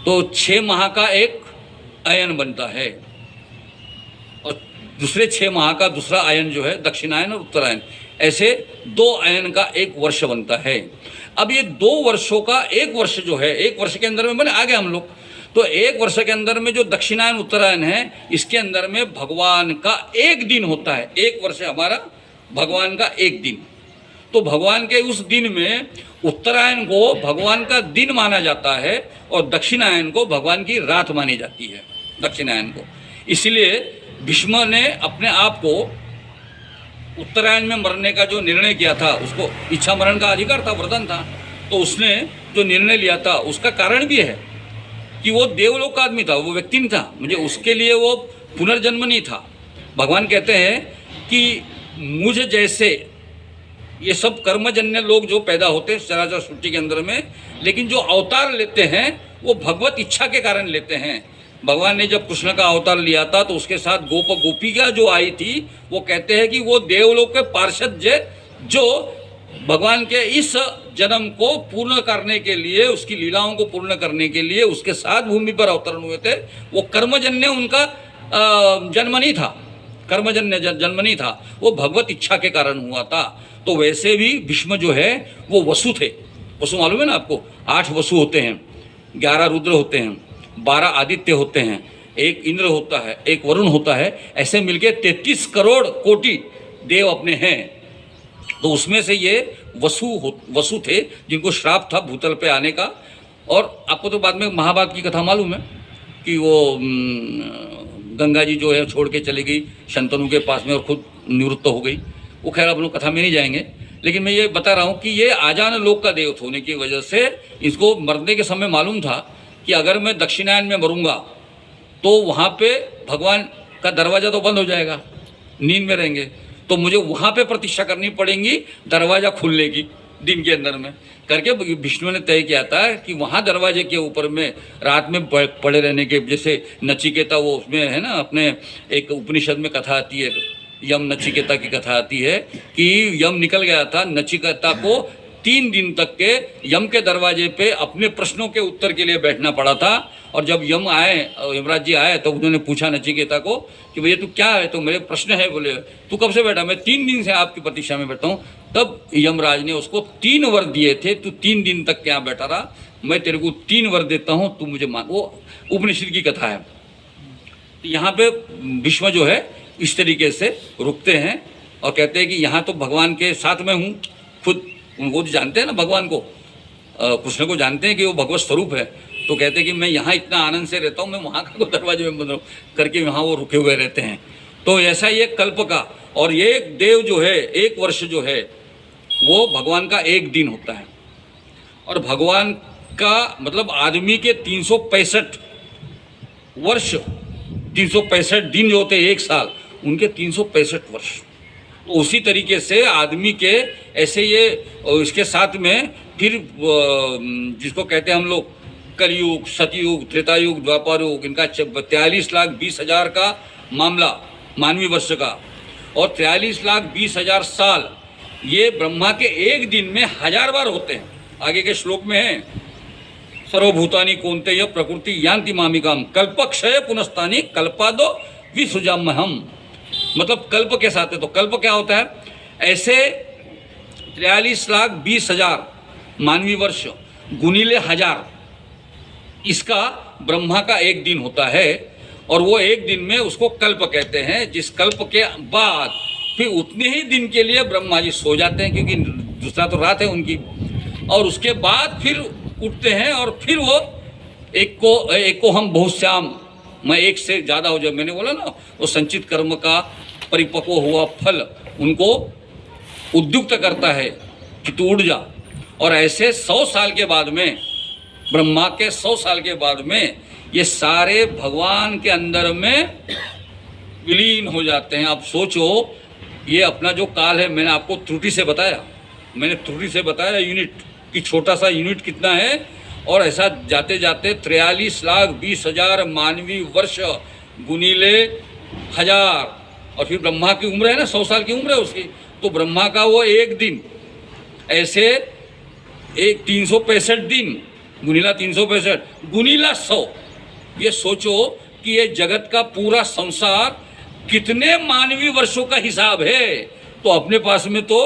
तो 6 माह का एक अयन बनता है और दूसरे 6 माह का दूसरा अयन जो है दक्षिणायन और उत्तरायण, ऐसे 2 अयन का एक वर्ष बनता है। अब ये 2 वर्षों का एक वर्ष जो है, एक वर्ष के अंदर में बने आगे हम लोग, तो एक वर्ष के अंदर में जो दक्षिणायन उत्तरायण है, इसके अंदर में भगवान का एक दिन होता है। एक वर्ष हमारा भगवान का एक दिन, तो भगवान के उस दिन में उत्तरायण को भगवान का दिन माना जाता है और दक्षिणायन को भगवान की रात मानी जाती है, दक्षिणायन को। इसलिए भीष्म ने अपने आप को उत्तरायण में मरने का जो निर्णय किया था, उसको इच्छा मरण का अधिकार था, वरदान था, तो उसने जो निर्णय लिया था उसका कारण भी है कि वो देवलोक का आदमी था, वो व्यक्ति नहीं था, मुझे उसके लिए वो पुनर्जन्म नहीं था। भगवान कहते हैं कि मुझ जैसे ये सब कर्मजन्य लोग जो पैदा होते हैं चराचर सृष्टि के अंदर में, लेकिन जो अवतार लेते हैं वो भगवत इच्छा के कारण लेते हैं। भगवान ने जब कृष्ण का अवतार लिया था तो उसके साथ गोप गोपिका जो आई थी, वो कहते हैं कि वो देवलोक के पार्षद जो भगवान के इस जन्म को पूर्ण करने के लिए, उसकी लीलाओं को पूर्ण करने के लिए उसके साथ भूमि पर अवतरण हुए थे। वो कर्मजन्य उनका जन्म नहीं था, कर्मजन्य जन्म नहीं था, वो भगवत इच्छा के कारण हुआ था। तो वैसे भी भीष्म जो है वो वसु थे। वसु मालूम है ना आपको, 8 वसु होते हैं, 11 रुद्र होते हैं, 12 आदित्य होते हैं, 1 इंद्र होता है, 1 वरुण होता है, ऐसे मिलके 33 करोड़ कोटि देव अपने हैं। तो उसमें से ये वसु थे जिनको श्राप था भूतल पे आने का। और आपको तो बाद में महाभारत की कथा मालूम है कि वो गंगा जी जो है छोड़ के चली गई शंतनु के पास में और खुद निवृत्त हो गई। वो खैर आप लोग कथा में नहीं जाएंगे, लेकिन मैं ये बता रहा हूँ कि ये आजान लोक का देव होने की वजह से इसको मरने के समय मालूम था कि अगर मैं दक्षिणायन में मरूंगा तो वहाँ पे भगवान का दरवाज़ा तो बंद हो जाएगा, नींद में रहेंगे, तो मुझे वहाँ पे प्रतीक्षा करनी पड़ेगी दरवाज़ा खुलने की दिन के अंदर में करके। विष्णु ने तय किया था कि वहाँ दरवाजे के ऊपर में रात में पड़े रहने के, जैसे नचिकेता वो उसमें है ना, अपने एक उपनिषद में कथा आती है, यम नचिकेता की कथा आती है कि यम निकल गया था, नचिकेता को 3 दिन तक के यम के दरवाजे पे अपने प्रश्नों के उत्तर के लिए बैठना पड़ा था। और जब यम आए, यमराज जी आए, तो उन्होंने पूछा नचिकेता को कि भैया तू क्या है, तो मेरे प्रश्न है। बोले तू कब से बैठा? मैं 3 दिन से आपकी प्रतीक्षा में बैठा हूँ। तब यमराज ने उसको 3 वर दिए थे, तू 3 दिन तक क्या बैठा रहा, मैं तेरे को 3 वर देता हूँ, तू मुझे मान। वो उपनिषद की कथा है। तो यहाँ पे भीष्म जो है इस तरीके से रुकते हैं और कहते हैं कि यहाँ तो भगवान के साथ में हूँ, खुद उनको जानते हैं ना, भगवान को, कृष्ण को जानते हैं कि वो भगवत स्वरूप है। तो कहते हैं कि मैं यहाँ इतना आनंद से रहता हूँ, मैं वहाँ का दरवाजे में बंद रहूँ करके वहाँ वो रुके हुए रहते हैं। तो ऐसा ये कल्प का, और ये देव जो है, एक वर्ष जो है वो भगवान का एक दिन होता है। और भगवान का मतलब आदमी के 365 वर्ष, 365 दिन जो होते हैं एक साल, उनके 365 वर्ष। तो उसी तरीके से आदमी के ऐसे ये, इसके साथ में फिर जिसको कहते हैं हम लोग कलयुग, सतयुग, त्रेतायुग, द्वापर युग, इनका 43,20,000 का मामला मानवीय वर्ष का, और 43,20,000 साल ये ब्रह्मा के एक दिन में 1000 बार होते हैं। आगे के श्लोक में है, सर्वभूतानि कौन्तेय प्रकृति यान्ति मामिकाम कल्पक्षय पुनस्तानि कल्पादो विसृजाम्यहम्। मतलब कल्प के साथ है। तो कल्प क्या होता है? ऐसे 43,20,000 मानवीय वर्ष गुनीले 1000, इसका ब्रह्मा का एक दिन होता है। और वो एक दिन में उसको कल्प कहते हैं। जिस कल्प के बाद फिर उतने ही दिन के लिए ब्रह्मा जी सो जाते हैं, क्योंकि दूसरा तो रात है उनकी, और उसके बाद फिर उठते हैं और फिर वो एक को हम बहुत श्याम, मैं एक से ज़्यादा हो जाए, मैंने बोला ना, वो संचित कर्म का परिपक्व हुआ फल उनको उद्युक्त करता है कि तू उड़ जा। और ऐसे 100 साल के बाद में, ब्रह्मा के 100 साल के बाद में ये सारे भगवान के अंदर में विलीन हो जाते हैं। आप सोचो, ये अपना जो काल है, मैंने आपको त्रुटि से बताया यूनिट कि छोटा सा यूनिट कितना है। और ऐसा जाते जाते 43,20,000 मानवीय वर्ष गुनीले 1000, और फिर ब्रह्मा की उम्र है ना, 100 साल की उम्र है उसकी, तो ब्रह्मा का वो एक दिन, ऐसे एक 365 दिन गुनीला 365 गुनीला 100। ये सोचो कि ये जगत का पूरा संसार कितने मानवीय वर्षों का हिसाब है। तो अपने पास में तो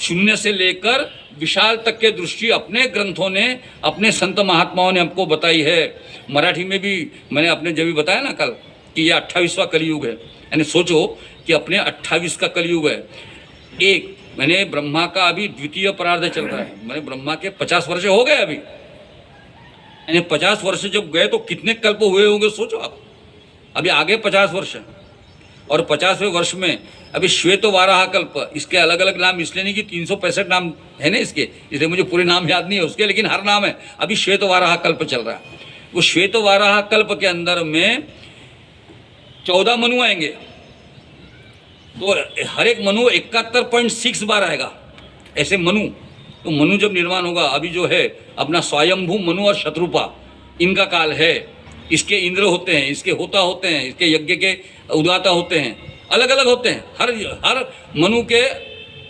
शून्य से लेकर विशाल तक के दृष्टि अपने ग्रंथों ने, अपने संत महात्माओं ने हमको बताई है। मराठी में भी मैंने अपने जब भी बताया ना कल कि ये 28वां कलयुग है। यानी सोचो कि अपने 28 का कलयुग है। एक मैंने ब्रह्मा का अभी द्वितीय परार्ध चल रहा है, मैंने ब्रह्मा के 50 वर्ष हो गए अभी। यानी 50 वर्ष जब गए तो कितने कल्प हुए होंगे सोचो आप। अभी आगे 50 वर्ष है और 50वें वर्ष में अभी श्वेत वाराह कल्प, इसके अलग अलग नाम इसलिए नहीं कि 365 नाम है ना इसके, इसलिए मुझे पूरे नाम याद नहीं है उसके, लेकिन हर नाम है। अभी श्वेत वाराह कल्प चल रहा है। वो श्वेत वाराह कल्प के अंदर में 14 मनु आएंगे। तो हर एक मनु 71.6 बार आएगा ऐसे मनु। तो मनु जब निर्माण होगा, अभी जो है अपना स्वयंभू मनु और शत्रुपा, इनका काल है। इसके इंद्र होते हैं, इसके होता होते हैं, इसके यज्ञ के उदाता होते हैं, अलग अलग होते हैं। हर मनु के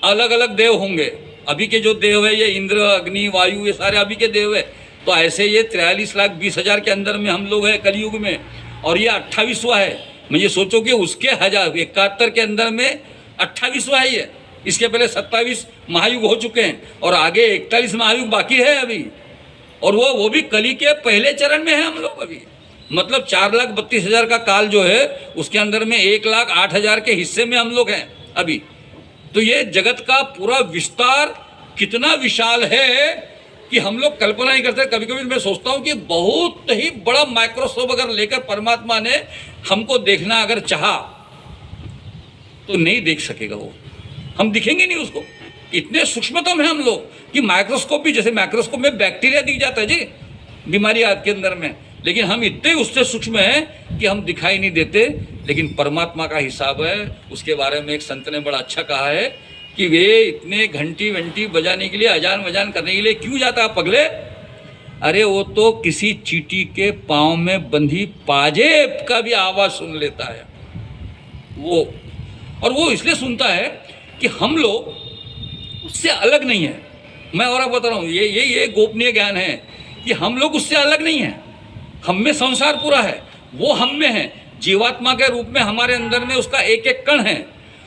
अलग अलग देव होंगे। अभी के जो देव है ये इंद्र, अग्नि, वायु, ये सारे अभी के देव है। तो ऐसे ये 43,20,000 के अंदर में हम लोग हैं कलयुग में, और ये 28वां है। मैं ये सोचो कि उसके 1071 के अंदर में 28वां है ये। इसके पहले 27 महायुग हो चुके हैं और आगे 41 महायुग बाकी है अभी। और वो भी कली के पहले चरण में है हम लोग अभी। मतलब 4,32,000 का काल जो है उसके अंदर में 1,08,000 के हिस्से में हम लोग हैं अभी। तो ये जगत का पूरा विस्तार कितना विशाल है कि हम लोग कल्पना नहीं करते। कभी कभी मैं सोचता हूँ कि बहुत ही बड़ा माइक्रोस्कोप अगर लेकर परमात्मा ने हमको देखना अगर चाहा तो नहीं देख सकेगा वो, हम दिखेंगे नहीं उसको। इतने सूक्ष्मतम है हम लोग कि माइक्रोस्कोप भी, जैसे माइक्रोस्कोप में बैक्टीरिया दिख जाता है जी बीमारी आपके अंदर में, लेकिन हम इतने उससे सूक्ष्म हैं कि हम दिखाई नहीं देते। लेकिन परमात्मा का हिसाब है। उसके बारे में एक संत ने बड़ा अच्छा कहा है कि वे इतने घंटी वंटी बजाने के लिए, अजान वजान करने के लिए क्यों जाता है पगले? अरे वो तो किसी चींटी के पाँव में बंधी पाजेब का भी आवाज़ सुन लेता है वो। और वो इसलिए सुनता है कि हम लोग उससे अलग नहीं है। मैं और आप बता रहा हूँ, ये गोपनीय ज्ञान है कि हम लोग उससे अलग नहीं हैं। हम में संसार पूरा है, वो हम में है। जीवात्मा के रूप में हमारे अंदर में उसका एक एक कण है।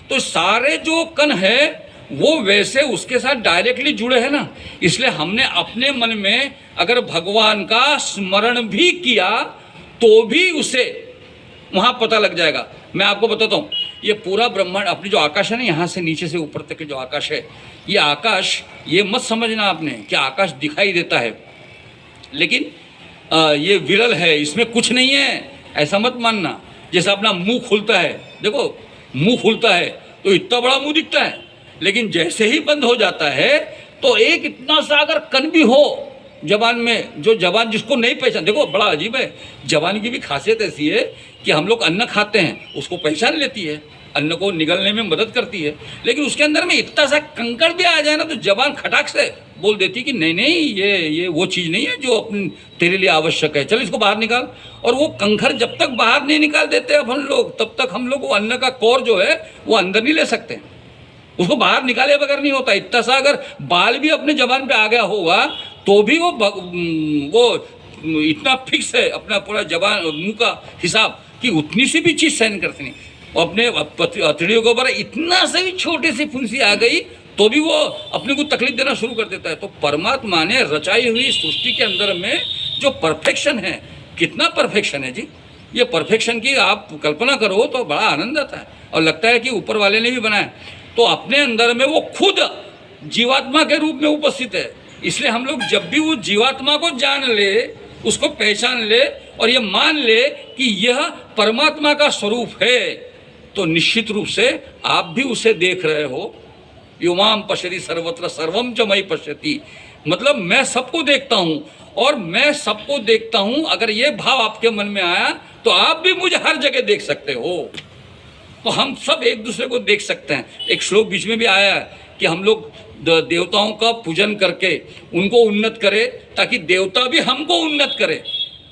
तो सारे जो कण है वो वैसे उसके साथ डायरेक्टली जुड़े हैं ना। इसलिए हमने अपने मन में अगर भगवान का स्मरण भी किया तो भी उसे वहाँ पता लग जाएगा। मैं आपको बताता हूँ, ये पूरा ब्रह्मांड, अपनी जो आकाश है ना, यहाँ से नीचे से ऊपर तक के जो आकाश है, ये आकाश, ये मत समझना आपने कि आकाश दिखाई देता है लेकिन ये विरल है, इसमें कुछ नहीं है, ऐसा मत मानना। जैसा अपना मुंह खुलता है, देखो मुंह खुलता है तो इतना बड़ा मुंह दिखता है, लेकिन जैसे ही बंद हो जाता है तो एक इतना सा अगर कण भी हो जबान में, जो जबान जिसको नहीं पहचान, देखो बड़ा अजीब है, जबान की भी खासियत ऐसी है कि हम लोग अन्न खाते हैं, उसको पहचान लेती है, अन्न को निगलने में मदद करती है, लेकिन उसके अंदर में इतना सा कंकड़ भी आ जाए ना तो जबान खटाक से बोल देती कि नहीं नहीं ये वो चीज़ नहीं है जो अपने तेरे लिए आवश्यक है, चल इसको बाहर निकाल। और वो कंकड़ जब तक बाहर नहीं निकाल देते अपन लोग, तब तक हम लोग वो अन्न का कोर जो है वो अंदर नहीं ले सकते, उसको बाहर निकाले बगैर नहीं होता। इतना सा अगर बाल भी अपने जबान पे आ गया होगा तो भी वो इतना फिक्स है अपना पूरा जबान मुंह का हिसाब कि उतनी सी भी चीज़ सहन करती नहीं। अपने अतड़ियों के ऊपर इतना से भी छोटी सी फुंसी आ गई तो भी वो अपने को तकलीफ देना शुरू कर देता है। तो परमात्मा ने रचाई हुई सृष्टि के अंदर में जो परफेक्शन है, कितना परफेक्शन है जी, ये परफेक्शन की आप कल्पना करो तो बड़ा आनंद आता है और लगता है कि ऊपर वाले ने भी बनाया। तो अपने अंदर में वो खुद जीवात्मा के रूप में उपस्थित है। इसलिए हम लोग जब भी वो जीवात्मा को जान ले, उसको पहचान ले और ये मान ले कि यह परमात्मा का स्वरूप है, तो निश्चित रूप से आप भी उसे देख रहे हो। युमाम पश्यति सर्वत्र सर्वम च मयि पश्यति, मतलब मैं सबको देखता हूँ और मैं सबको देखता हूँ। अगर ये भाव आपके मन में आया तो आप भी मुझे हर जगह देख सकते हो। तो हम सब एक दूसरे को देख सकते हैं। एक श्लोक बीच में भी आया है कि हम लोग देवताओं का पूजन करके उनको उन्नत करें ताकि देवता भी हमको उन्नत करे।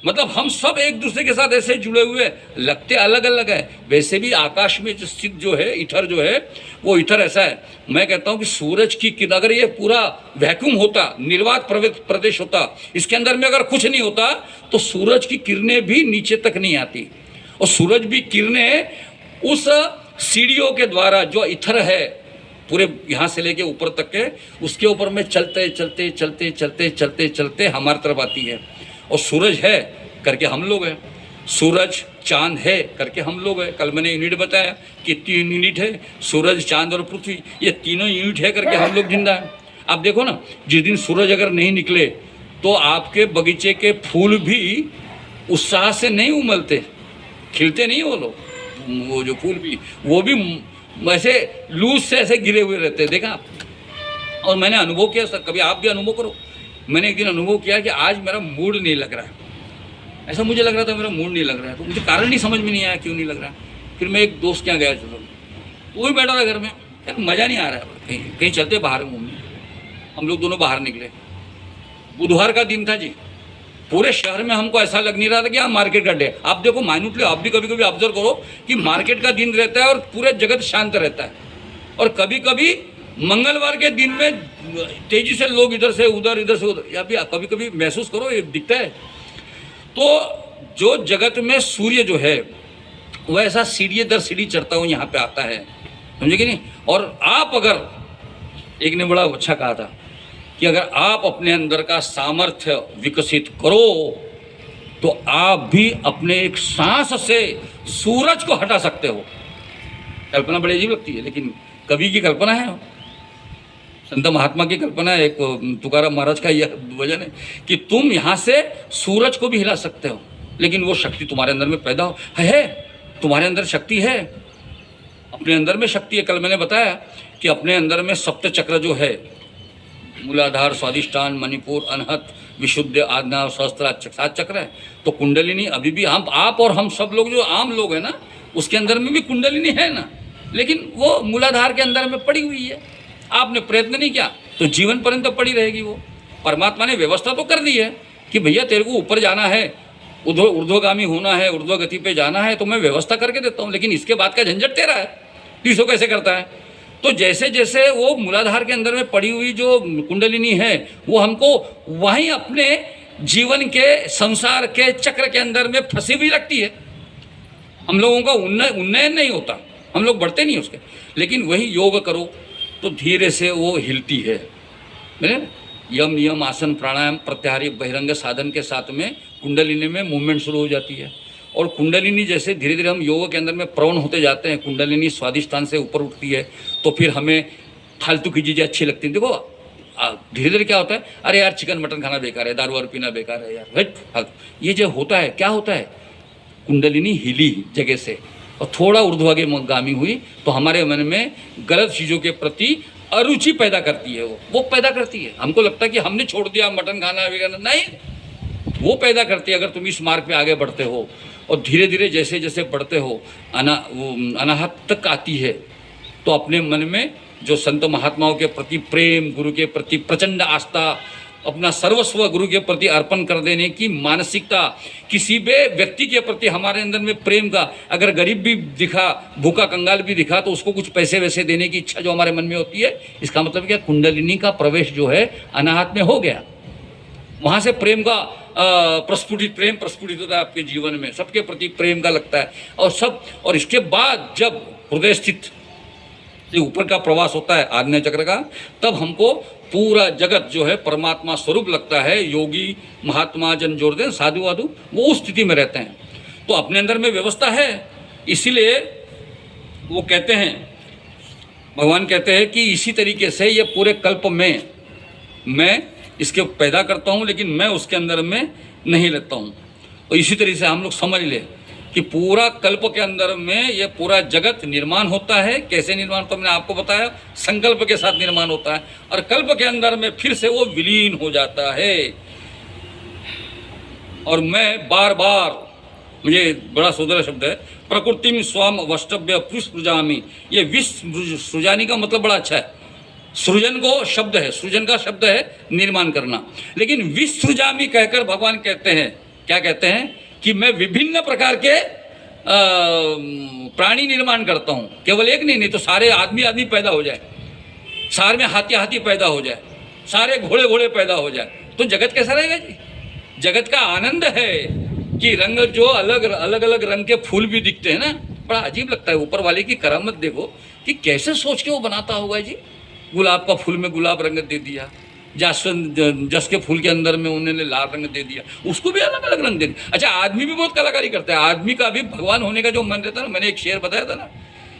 मतलब हम सब एक दूसरे के साथ ऐसे जुड़े हुए, लगते अलग अलग है। वैसे भी आकाश में जो स्थित जो है ईथर जो है, वो ईथर ऐसा है, मैं कहता हूँ कि सूरज की किरण, अगर ये पूरा वैक्यूम होता, निर्वात प्रदेश होता, इसके अंदर में अगर कुछ नहीं होता तो सूरज की किरणें भी नीचे तक नहीं आती। और सूरज भी किरणें उस सीढ़ियों के द्वारा जो ईथर है पूरे यहाँ से लेके ऊपर तक के, उसके ऊपर में चलते चलते चलते चलते चलते चलते हमारी तरफ आती है। और सूरज है करके हम लोग हैं, सूरज चांद है करके हम लोग हैं। कल मैंने यूनिट बताया कि 3 यूनिट है, सूरज चांद और पृथ्वी, ये तीनों यूनिट है करके हम लोग जिंदा हैं। आप देखो ना, जिस दिन सूरज अगर नहीं निकले तो आपके बगीचे के फूल भी उत्साह से नहीं उमलते, खिलते नहीं वो लोग, वो जो फूल भी वो भी ऐसे लूज से ऐसे गिरे हुए रहते हैं, देखा आप। और मैंने अनुभव किया सर, कभी आप भी अनुभव करो। मैंने एक दिन अनुभव किया कि आज मेरा मूड नहीं लग रहा है, ऐसा मुझे लग रहा था मेरा मूड नहीं लग रहा है, तो मुझे कारण नहीं समझ में नहीं आया क्यों नहीं लग रहा है। फिर मैं एक दोस्त के यहाँ गया, चलो वो भी बैठा था घर में, यार मज़ा नहीं आ रहा है, कहीं कहीं चलते बाहर घूमने। हम लोग दोनों बाहर निकले, बुधवार का दिन था जी, पूरे शहर में हमको ऐसा लग नहीं रहा था कि हाँ मार्केट का डे। आप देखो माइन्यूटली, आप भी कभी कभी ऑब्जर्व करो कि मार्केट का दिन रहता है और पूरे जगत शांत रहता है। और कभी कभी मंगलवार के दिन में तेजी से लोग इधर से उधर, इधर से उधर, या भी कभी कभी महसूस करो, ये दिखता है। तो जो जगत में सूर्य जो है वह ऐसा सीढ़ी दर सीढ़ी चढ़ता हुआ यहाँ पे आता है, समझे कि नहीं। और आप अगर, एक ने बड़ा अच्छा कहा था कि अगर आप अपने अंदर का सामर्थ्य विकसित करो तो आप भी अपने एक सांस से सूरज को हटा सकते हो। कल्पना बड़ी अजीब लगती है, लेकिन कवि की कल्पना है, संत महात्मा की कल्पना है। एक तुकाराम महाराज का यह वचन है कि तुम यहाँ से सूरज को भी हिला सकते हो, लेकिन वो शक्ति तुम्हारे अंदर में पैदा है। तुम्हारे अंदर शक्ति है, अपने अंदर में शक्ति है। कल मैंने बताया कि अपने अंदर में सप्त चक्र जो है, मूलाधार, स्वादिष्ठान, मणिपुर, अनहत, विशुद्ध, आज्ञा, सहस्त्र, 7 चक्र है। तो कुंडलिनी अभी भी हम, आप और हम सब लोग जो आम लोग हैं ना, उसके अंदर में भी कुंडलिनी है ना, लेकिन वो मूलाधार के अंदर में पड़ी हुई है। आपने प्रयत्न नहीं किया तो जीवन पर्यंत तो पड़ी रहेगी वो। परमात्मा ने व्यवस्था तो कर दी है कि भैया तेरे को ऊपर जाना है, ऊर्ध्वगामी होना है, ऊर्ध्व गति पे जाना है, तो मैं व्यवस्था करके देता हूँ, लेकिन इसके बाद का झंझट तेरा है, तीसो कैसे करता है। तो जैसे जैसे वो मूलाधार के अंदर में पड़ी हुई जो कुंडलिनी है, वो हमको वहीं अपने जीवन के संसार के चक्र के अंदर में फंसी हुई रखती है। हम लोगों का उन्नयन नहीं होता, हम लोग बढ़ते नहीं उसके। लेकिन वही योग करो तो धीरे से वो हिलती है। मेरे यम नियम आसन प्राणायाम प्रत्याहारी बहिरंग साधन के साथ में कुंडलिनी में मूवमेंट शुरू हो जाती है। और कुंडलिनी जैसे धीरे धीरे हम योग के अंदर में प्रवण होते जाते हैं, कुंडलिनी स्वादिष्ठान से ऊपर उठती है, तो फिर हमें फालतू की चीज़ें अच्छी लगती हैं। देखो धीरे धीरे क्या होता है, अरे यार चिकन मटन खाना बेकार है, दारू वारू पीना बेकार है यार, हट, ये जो होता है क्या होता है, कुंडलिनी हिली जगह से और थोड़ा ऊर्ध्वगामी हुई तो हमारे मन में गलत चीज़ों के प्रति अरुचि पैदा करती है। वो पैदा करती है, हमको लगता है कि हमने छोड़ दिया मटन खाना वगैरह, नहीं, वो पैदा करती है। अगर तुम इस मार्ग पे आगे बढ़ते हो और धीरे धीरे जैसे जैसे बढ़ते हो अनाहत तक आती है, तो अपने मन में जो संत महात्माओं के प्रति प्रेम, गुरु के प्रति प्रचंड आस्था, अपना सर्वस्व गुरु के प्रति अर्पण कर देने की मानसिकता, किसी भी व्यक्ति के प्रति हमारे अंदर में प्रेम का, अगर गरीब भी दिखा, भूखा कंगाल भी दिखा, तो उसको कुछ पैसे वैसे देने की इच्छा जो हमारे मन में होती है, इसका मतलब क्या, कुंडलिनी का प्रवेश जो है अनाहत में हो गया। वहाँ से प्रेम का प्रेम प्रस्फुटित होता है आपके जीवन में, सबके प्रति प्रेम का लगता है। और इसके बाद जब हृदय स्थित से ऊपर का प्रवास होता है आज्ञा चक्र का, तब हमको पूरा जगत जो है परमात्मा स्वरूप लगता है। योगी महात्मा जन जोड़ दें, साधु वाधु, वो उस स्थिति में रहते हैं। तो अपने अंदर में व्यवस्था है, इसीलिए वो कहते हैं, भगवान कहते हैं कि इसी तरीके से ये पूरे कल्प में मैं इसके पैदा करता हूँ, लेकिन मैं उसके अंदर में नहीं रहता हूँ। तो इसी तरीके से हम लोग समझ लें कि पूरा कल्प के अंदर में ये पूरा जगत निर्माण होता है। कैसे निर्माण होता है मैंने आपको बताया, संकल्प के साथ निर्माण होता है, और कल्प के अंदर में फिर से वो विलीन हो जाता है। और मैं बार बार, मुझे बड़ा सुंदर शब्द है, प्रकृति में स्वाम वष्टभ्य पुष्पजामी, ये विश्व सृजानी का मतलब बड़ा अच्छा है। सृजन को शब्द है, सृजन का शब्द है निर्माण करना, लेकिन विसृजामी कहकर भगवान कहते हैं क्या कहते हैं कि मैं विभिन्न प्रकार के प्राणी निर्माण करता हूँ, केवल एक नहीं तो सारे आदमी पैदा हो जाए, सारे में हाथी पैदा हो जाए, सारे घोड़े पैदा हो जाए, तो जगत कैसा रहेगा जी? जगत का आनंद है कि रंग जो अलग अलग रंग के फूल भी दिखते हैं ना, बड़ा अजीब लगता है। ऊपर वाले की करामत देखो कि कैसे सोच के वो बनाता होगा जी। गुलाब का फूल में गुलाब रंग दे दिया, जस के फूल के अंदर में उन्होंने लाल रंग दे दिया, उसको भी अलग अलग रंग दे दिया। अच्छा, आदमी भी बहुत कलाकारी करता है। आदमी का भी भगवान होने का जो मन रहता है ना, मैंने एक शेर बताया था ना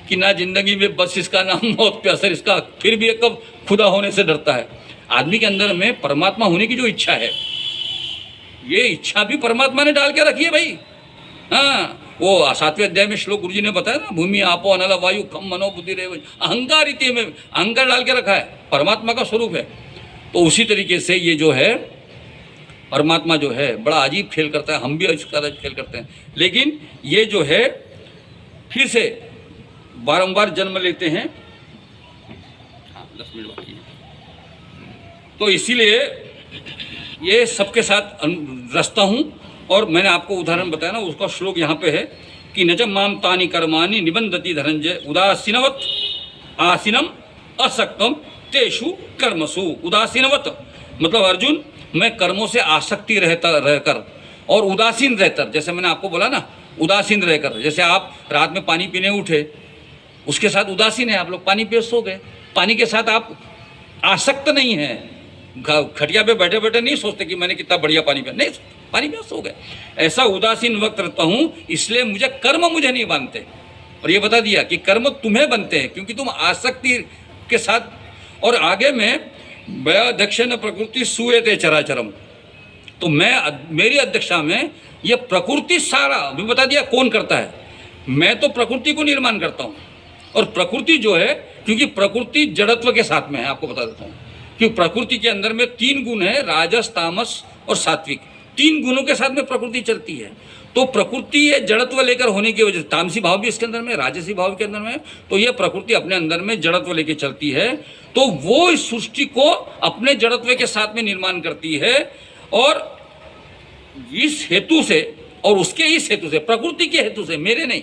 कि ना जिंदगी में बस इसका नाम मौत पे असर इसका, फिर भी एक कब खुदा होने से डरता है। आदमी के अंदर में परमात्मा होने की जो इच्छा है, ये इच्छा भी परमात्मा ने डाल के रखी है भाई। हाँ, वो 7वें अध्याय में श्लोक गुरुजी ने बताया ना, भूमि आपो अनल वायु खम मनो बुद्धि रे, अहंकार इति में अहंकार डाल के रखा है, परमात्मा का स्वरूप है। तो उसी तरीके से ये जो है परमात्मा जो है बड़ा अजीब खेल करता है, हम भी इसका खेल करते हैं। लेकिन ये जो है फिर से बारंबार जन्म लेते हैं। हाँ, 10 मिनट बाकी है, तो इसीलिए ये सबके साथ रचता हूँ। और मैंने आपको उदाहरण बताया ना, उसका श्लोक यहाँ पे है कि नच माम तानि कर्माणि निबंधति धनंजय उदासीनवत आसीनम असक्तम तेषु कर्मसु। उदासीनवत मतलब अर्जुन, मैं कर्मों से आसक्ति रहकर और उदासीन रहकर, जैसे मैंने आपको बोला ना, उदासीन रहकर, जैसे आप रात में पानी पीने उठे, उसके साथ उदासीन है, आप लोग पानी पे सो गए, पानी के साथ आप आसक्त नहीं हैं, खटिया पे बैठे बैठे नहीं सोचते कि मैंने कितना बढ़िया पानी पिया, नहीं, पानी में सो गए। ऐसा उदासीन वक्त रहता हूँ, इसलिए मुझे नहीं बांधते। और ये बता दिया कि कर्म तुम्हें बनते हैं क्योंकि तुम आसक्ति के साथ। और आगे में अध्यक्ष न प्रकृति सुएते चराचरम, तो मेरी अध्यक्षा में ये प्रकृति सारा भी बता दिया कौन करता है। मैं तो प्रकृति को निर्माण करता हूँ, और प्रकृति जो है, क्योंकि प्रकृति जड़त्व के साथ में है, आपको बता देता हूँ कि प्रकृति के अंदर में 3 गुण है, राजस तामस और सात्विक। 3 गुणों के साथ में प्रकृति चलती है। तो प्रकृति ये जड़त्व लेकर होने की वजह से, तामसी भाव भी इसके अंदर में, राजसी भाव के अंदर में, तो ये प्रकृति अपने अंदर में जड़त्व लेकर चलती है। तो वो इस सृष्टि को अपने जड़त्व के साथ में निर्माण करती है। और इस हेतु से, और उसके इस हेतु से, प्रकृति के हेतु से, मेरे नहीं,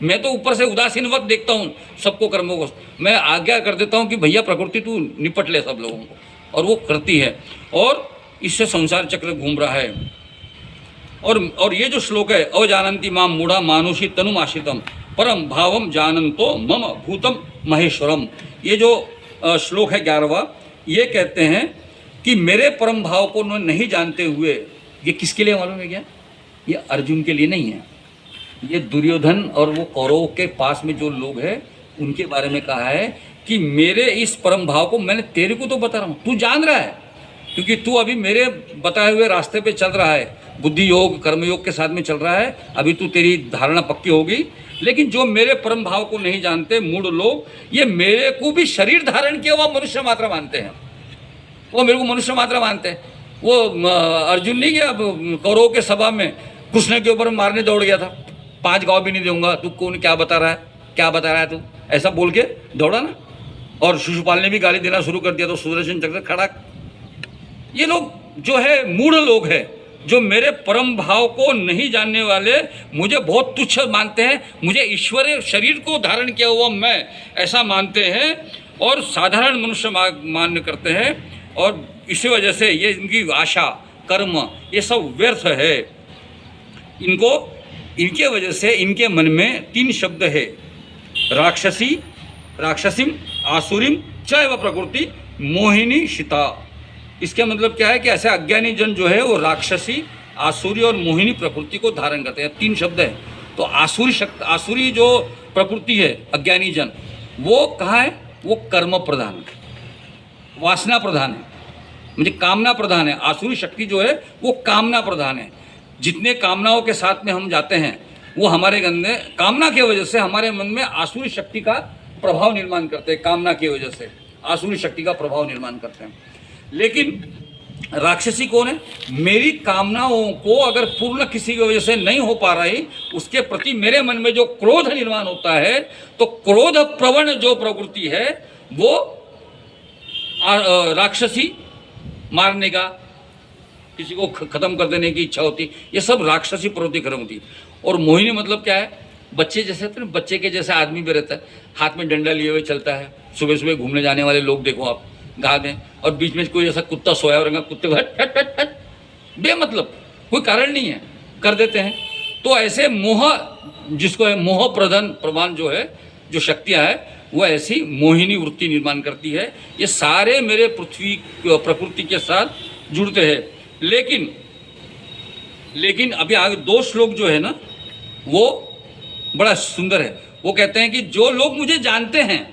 मैं तो ऊपर से उदासीन वक्त देखता हूँ सबको, कर्मों को मैं आज्ञा कर देता हूँ कि भैया प्रकृति तू निपट ले सब लोगों को, और वो करती है। और इससे संसार चक्र घूम रहा है। और ये जो श्लोक है, अवजानन्ति माम मूढ़ा मानुषी तनुम आश्रितम परम भावम जानन्तो मम भूतम महेश्वरम, ये जो श्लोक है 11वां, ये कहते हैं कि मेरे परम भाव को नहीं जानते हुए, ये किसके लिए मालूम है क्या? ये अर्जुन के लिए नहीं है, ये दुर्योधन और वो कौरवों के पास में जो लोग हैं उनके बारे में कहा है कि मेरे इस परम भाव को मैंने तेरे को तो बता रहा हूँ, तू जान रहा है क्योंकि तू अभी मेरे बताए हुए रास्ते पे चल रहा है, बुद्धि योग कर्म योग के साथ में चल रहा है, अभी तू तेरी धारणा पक्की होगी। लेकिन जो मेरे परम भाव को नहीं जानते मूढ़ लोग, ये मेरे को भी शरीर धारण किया हुआ मनुष्य मात्र मानते हैं, वो मेरे को मनुष्य मात्र मानते हैं। वो अर्जुन नहीं गया कौरवों के सभा में, कृष्ण के ऊपर मारने दौड़ गया था, 5 गाँव भी नहीं दूंगा, तू कौन क्या बता रहा है तू, ऐसा बोल के दौड़ा ना। और शिशुपाल ने भी गाली देना शुरू कर दिया, तो सुदर्शन चक्र खड़ा। ये लोग जो है मूढ़ लोग हैं, जो मेरे परम भाव को नहीं जानने वाले, मुझे बहुत तुच्छ मानते हैं, मुझे ईश्वरीय शरीर को धारण किया हुआ मैं ऐसा मानते हैं, और साधारण मनुष्य मान्य करते हैं। और इसी वजह से ये इनकी आशा कर्म ये सब व्यर्थ है। इनके वजह से इनके मन में 3 शब्द है, राक्षसीम आसुरीम चैव प्रकृति मोहिनी शिता। इसके मतलब क्या है कि ऐसे अज्ञानी जन जो है वो राक्षसी, आसुरी और मोहिनी प्रकृति को धारण करते हैं। 3 शब्द है। तो आसुरी जो प्रकृति है, अज्ञानी जन, वो कहाँ है? वो कर्म प्रधान है, वासना प्रधान है, मुझे कामना प्रधान है। आसुरी शक्ति जो है वो कामना प्रधान है। जितने कामनाओं के साथ में हम जाते हैं, वो हमारे गंदे कामना की वजह से हमारे मन में आसुरी शक्ति का प्रभाव निर्माण करते हैं। कामना की वजह से आसुरी शक्ति का प्रभाव निर्माण करते हैं। लेकिन राक्षसी कौन है? मेरी कामनाओं को अगर पूर्ण किसी की वजह से नहीं हो पा रही, उसके प्रति मेरे मन में जो क्रोध निर्माण होता है, तो क्रोध प्रवण जो प्रवृत्ति है वो राक्षसी मारने का, किसी को ख़त्म कर देने की इच्छा होती, ये सब राक्षसी प्रवृत्ति कर्म होती। और मोहिनी मतलब क्या है, बच्चे जैसे होते हैं, बच्चे के जैसा आदमी भी रहता है, हाथ में डंडा लिए हुए चलता है, सुबह सुबह घूमने जाने वाले लोग देखो आप घाट में, और बीच में कोई ऐसा कुत्ता सोया रहेगा, कुत्ते को हट हट हट हट, बेमतलब कोई कारण नहीं है कर देते हैं। तो ऐसे मोह, जिसको है मोह प्रधान जो है, जो शक्तियाँ है, वह ऐसी मोहिनी वृत्ति निर्माण करती है। ये सारे मेरे पृथ्वी प्रकृति के साथ जुड़ते हैं। लेकिन अभी आगे 2 श्लोक जो है ना, वो बड़ा सुंदर है। वो कहते हैं कि जो लोग मुझे जानते हैं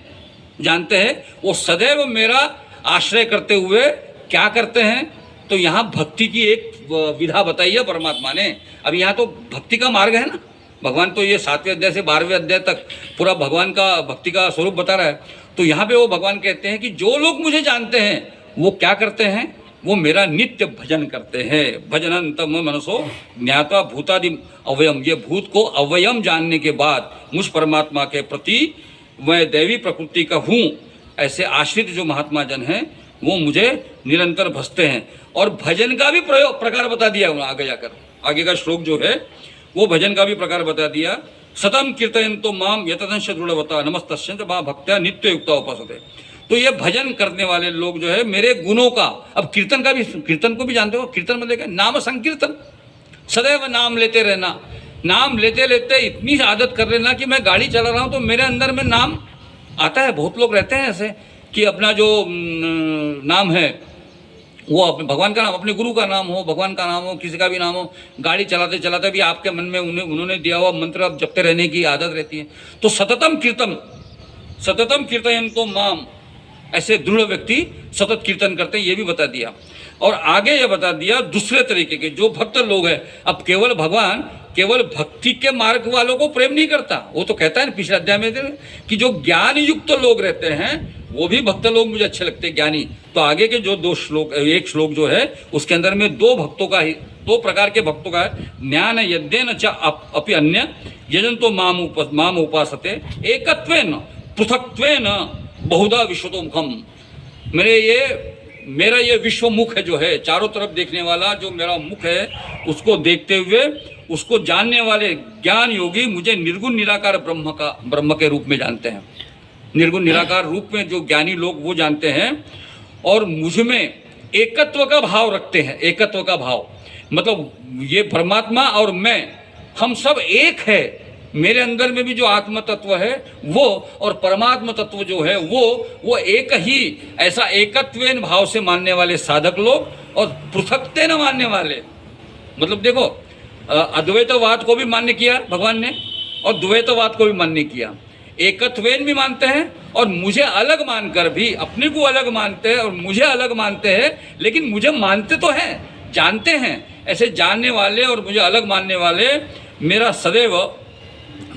वो सदैव मेरा आश्रय करते हुए क्या करते हैं, तो यहाँ भक्ति की एक विधा बताई है परमात्मा ने। अब यहाँ तो भक्ति का मार्ग है ना, भगवान तो ये 7वें अध्याय से 12वें अध्याय तक पूरा भगवान का भक्ति का स्वरूप बता रहा है। तो यहाँ पे वो भगवान कहते हैं कि जो लोग मुझे जानते हैं वो क्या करते हैं, वो मेरा नित्य भजन करते हैं। भजनंतम मनसो ज्ञाता भूतादि अवयम, ये भूत को अवयम जानने के बाद मुझ परमात्मा के प्रति मैं दैवी प्रकृति का हूँ, ऐसे आश्रित जो महात्मा जन हैं वो मुझे निरंतर भजते हैं। और भजन का भी प्रकार बता दिया उन्होंने आगे जाकर, आगे का श्लोक जो है वो भजन का भी प्रकार बता दिया। सतम कीर्तयन्तो माम यतदंश दृढ़वता नमस्तस्यन्त मां भक्त्या नित्य युक्ता उपासते। तो ये भजन करने वाले लोग जो है मेरे गुणों का, अब कीर्तन को भी जानते हो, कीर्तन मतलब क्या, नाम संकीर्तन, सदैव नाम लेते रहना। नाम लेते लेते इतनी आदत कर लेना कि मैं गाड़ी चला रहा हूँ तो मेरे अंदर में नाम आता है। बहुत लोग रहते हैं ऐसे कि अपना जो नाम है वो अपने भगवान का नाम, अपने गुरु का नाम हो, भगवान का नाम हो, किसी का भी नाम हो, गाड़ी चलाते चलाते भी आपके मन में उन्होंने दिया हुआ मंत्र अब जपते रहने की आदत रहती है। तो सततम कीर्तन तो माम, ऐसे दृढ़ व्यक्ति सतत कीर्तन करते हैं, ये भी बता दिया। और आगे ये बता दिया दूसरे तरीके के जो भक्त लोग हैं। अब भगवान केवल भक्ति के मार्ग वालों को प्रेम नहीं करता, वो तो कहता है ना पिछले अध्याय में कि जो ज्ञान युक्त लोग रहते हैं वो भी भक्त लोग मुझे अच्छे लगते हैं, ज्ञानी। तो आगे के जो 2 श्लोक, एक श्लोक जो है उसके अंदर में 2 प्रकार के भक्तों का है। ज्ञान यज्ञेन च अपि अन्य यजंतो माम उपासते एकत्वेन पृथक्त्वेन बहुधा विश्वतोमुखम। मेरा ये विश्व मुख है जो है, चारों तरफ देखने वाला जो मेरा मुख है, उसको देखते हुए उसको जानने वाले ज्ञान योगी मुझे निर्गुण निराकार ब्रह्म के रूप में जानते हैं। निर्गुण निराकार रूप में जो ज्ञानी लोग वो जानते हैं और मुझ में एकत्व का भाव रखते हैं। एकत्व का भाव मतलब ये परमात्मा और मैं, हम सब एक है। मेरे अंदर में भी जो आत्म तत्व है वो और परमात्मा तत्व जो है वो एक ही, ऐसा एकत्वेन भाव से मानने वाले साधक लोग और पृथकत्वेन मानने वाले, मतलब देखो अद्वैतवाद को भी मान्य किया भगवान ने और द्वैतवाद को भी मान्य किया। एकत्वेन भी मानते हैं और मुझे अलग मानकर भी, अपने को अलग मानते हैं और मुझे अलग मानते हैं, लेकिन मुझे मानते तो हैं, जानते हैं। ऐसे जानने वाले और मुझे अलग मानने वाले मेरा सदैव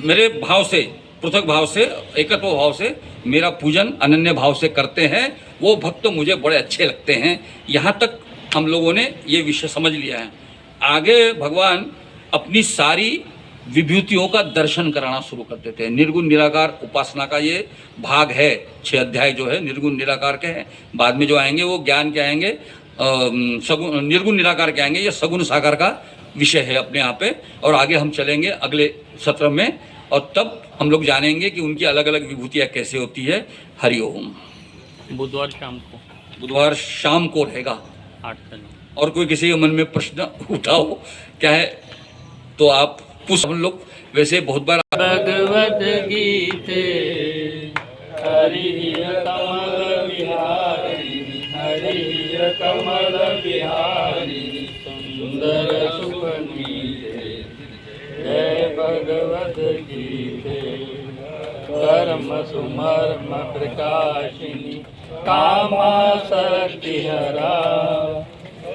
मेरे भाव से, पृथक भाव से, एकत्व भाव से मेरा पूजन अनन्य भाव से करते हैं। वो भक्त मुझे बड़े अच्छे लगते हैं। यहाँ तक हम लोगों ने ये विषय समझ लिया है। आगे भगवान अपनी सारी विभूतियों का दर्शन कराना शुरू कर देते हैं। निर्गुण निराकार उपासना का ये भाग है। 6 अध्याय जो है निर्गुण निराकार के हैं। बाद में जो आएंगे वो ज्ञान के आएंगे, सगुण निर्गुण निराकार के आएंगे। ये सगुण साकार का विषय है अपने यहाँ पे। और आगे हम चलेंगे अगले सत्र में और तब हम लोग जानेंगे कि उनकी अलग अलग विभूतियाँ कैसे होती है। हरि ओम। बुधवार शाम को रहेगा 8 बजे। और कोई किसी के मन में प्रश्न उठाओ क्या है तो आप पूछ। हम लोग वैसे बहुत बार भगवत गीते हरि कमल बिहारी, हरि कमल बिहारी, सुंदर सुपनीते। जय भगवत गीते परम सुमर्म प्रकाशिनी, कामा शक्ति हरा,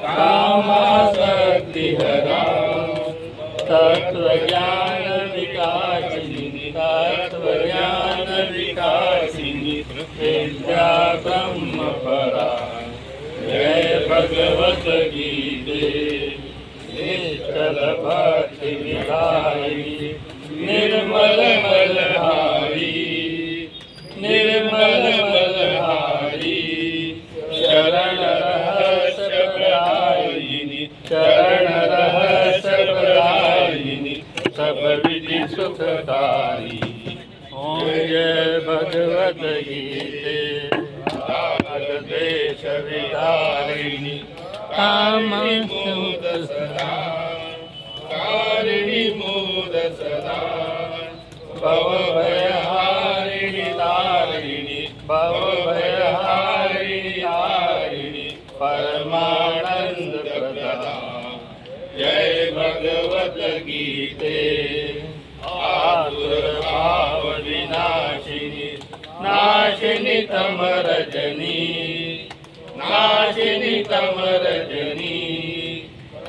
कामा शक्ति हरा, तत्व ज्ञान विकासिनी, तत्व ज्ञान विकासिनी, विद्या ब्रह्म परा। जय भगवत गीते निश्चल भक्ति विधायिनी, निर्मल मलहारी, निर्मल मलहारी, शरण रहस्य प्रदायिनी, गीते राग देश विदारिणी कामोद सदा कारिणी मोद सदा भव भयहारिणी तारिणी भव भयहारिणी तारिणी परमानंद प्रदा जय भगवत गीते आतुर भाव विनाशिनी नाशिनी तम रजनी नाशिनी तम रजनी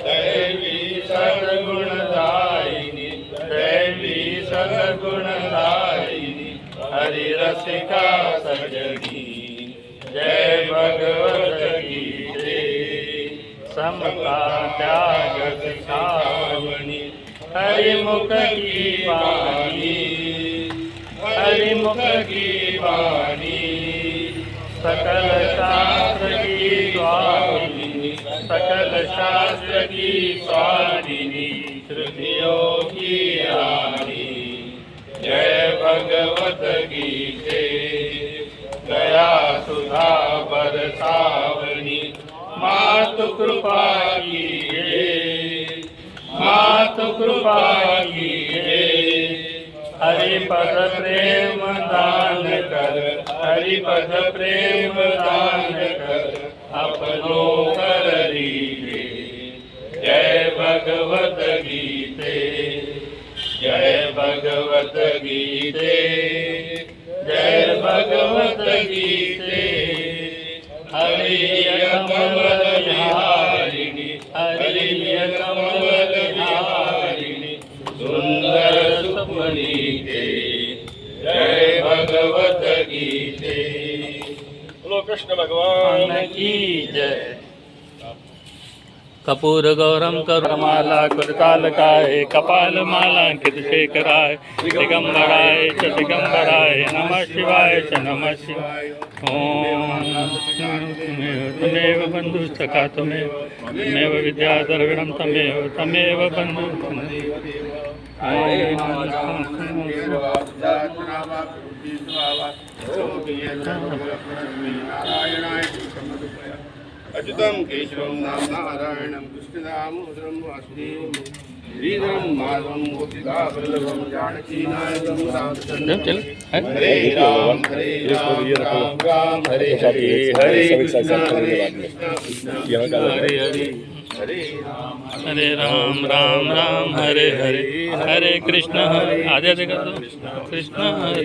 दैवी सद्गुणदायिनी दैवी सद्गुणदायिनी हरि रसिका सजनी जय भगवत गीते समता त्याग सिखावनी हरिमुख की वाणी हरिमुख की वाणी सकल शास्त्र की स्वामिनी सकल शास्त्र की स्वामिनी श्रुतियों की रानी जय भगवत गीते दया सुधा बरसावनी मातु कृपा कीजिए मातु कृपा कीजिए हरिपद प्रेम दान कर हरिपद प्रेम दान कर अपनो कर लीजिए जय भगवत गीते जय भगवत गीते जय भगवत गीते हरि कमल विहारिणी हरि कमल विहारिणी सुंदर सुमनी के जय भगवत गीते बोलो कृष्ण भगवान की जय कपूर गौरम करमाला कुरतालकाय कपाल मालांकित शेखराय दिगंबराय च दिगंबराय नमः शिवाय च नमः शिवाय ओम तमेव बंधु सखा तमेव विद्या द्रविणं तमेव बंधु अच्युतं केशवं नाम नारायणं कृष्णदामोदरं वासुदेवं श्रीधरं माधवं गोपिकावल्लभं जानकीनायकं रामचन्द्रं हरे राम राम राम हरे हरे हरे कृष्ण हरे हरे हरे राम राम राम हरे हरे हरे कृष्ण हरे आधे आधे कर दो कृष्ण हरे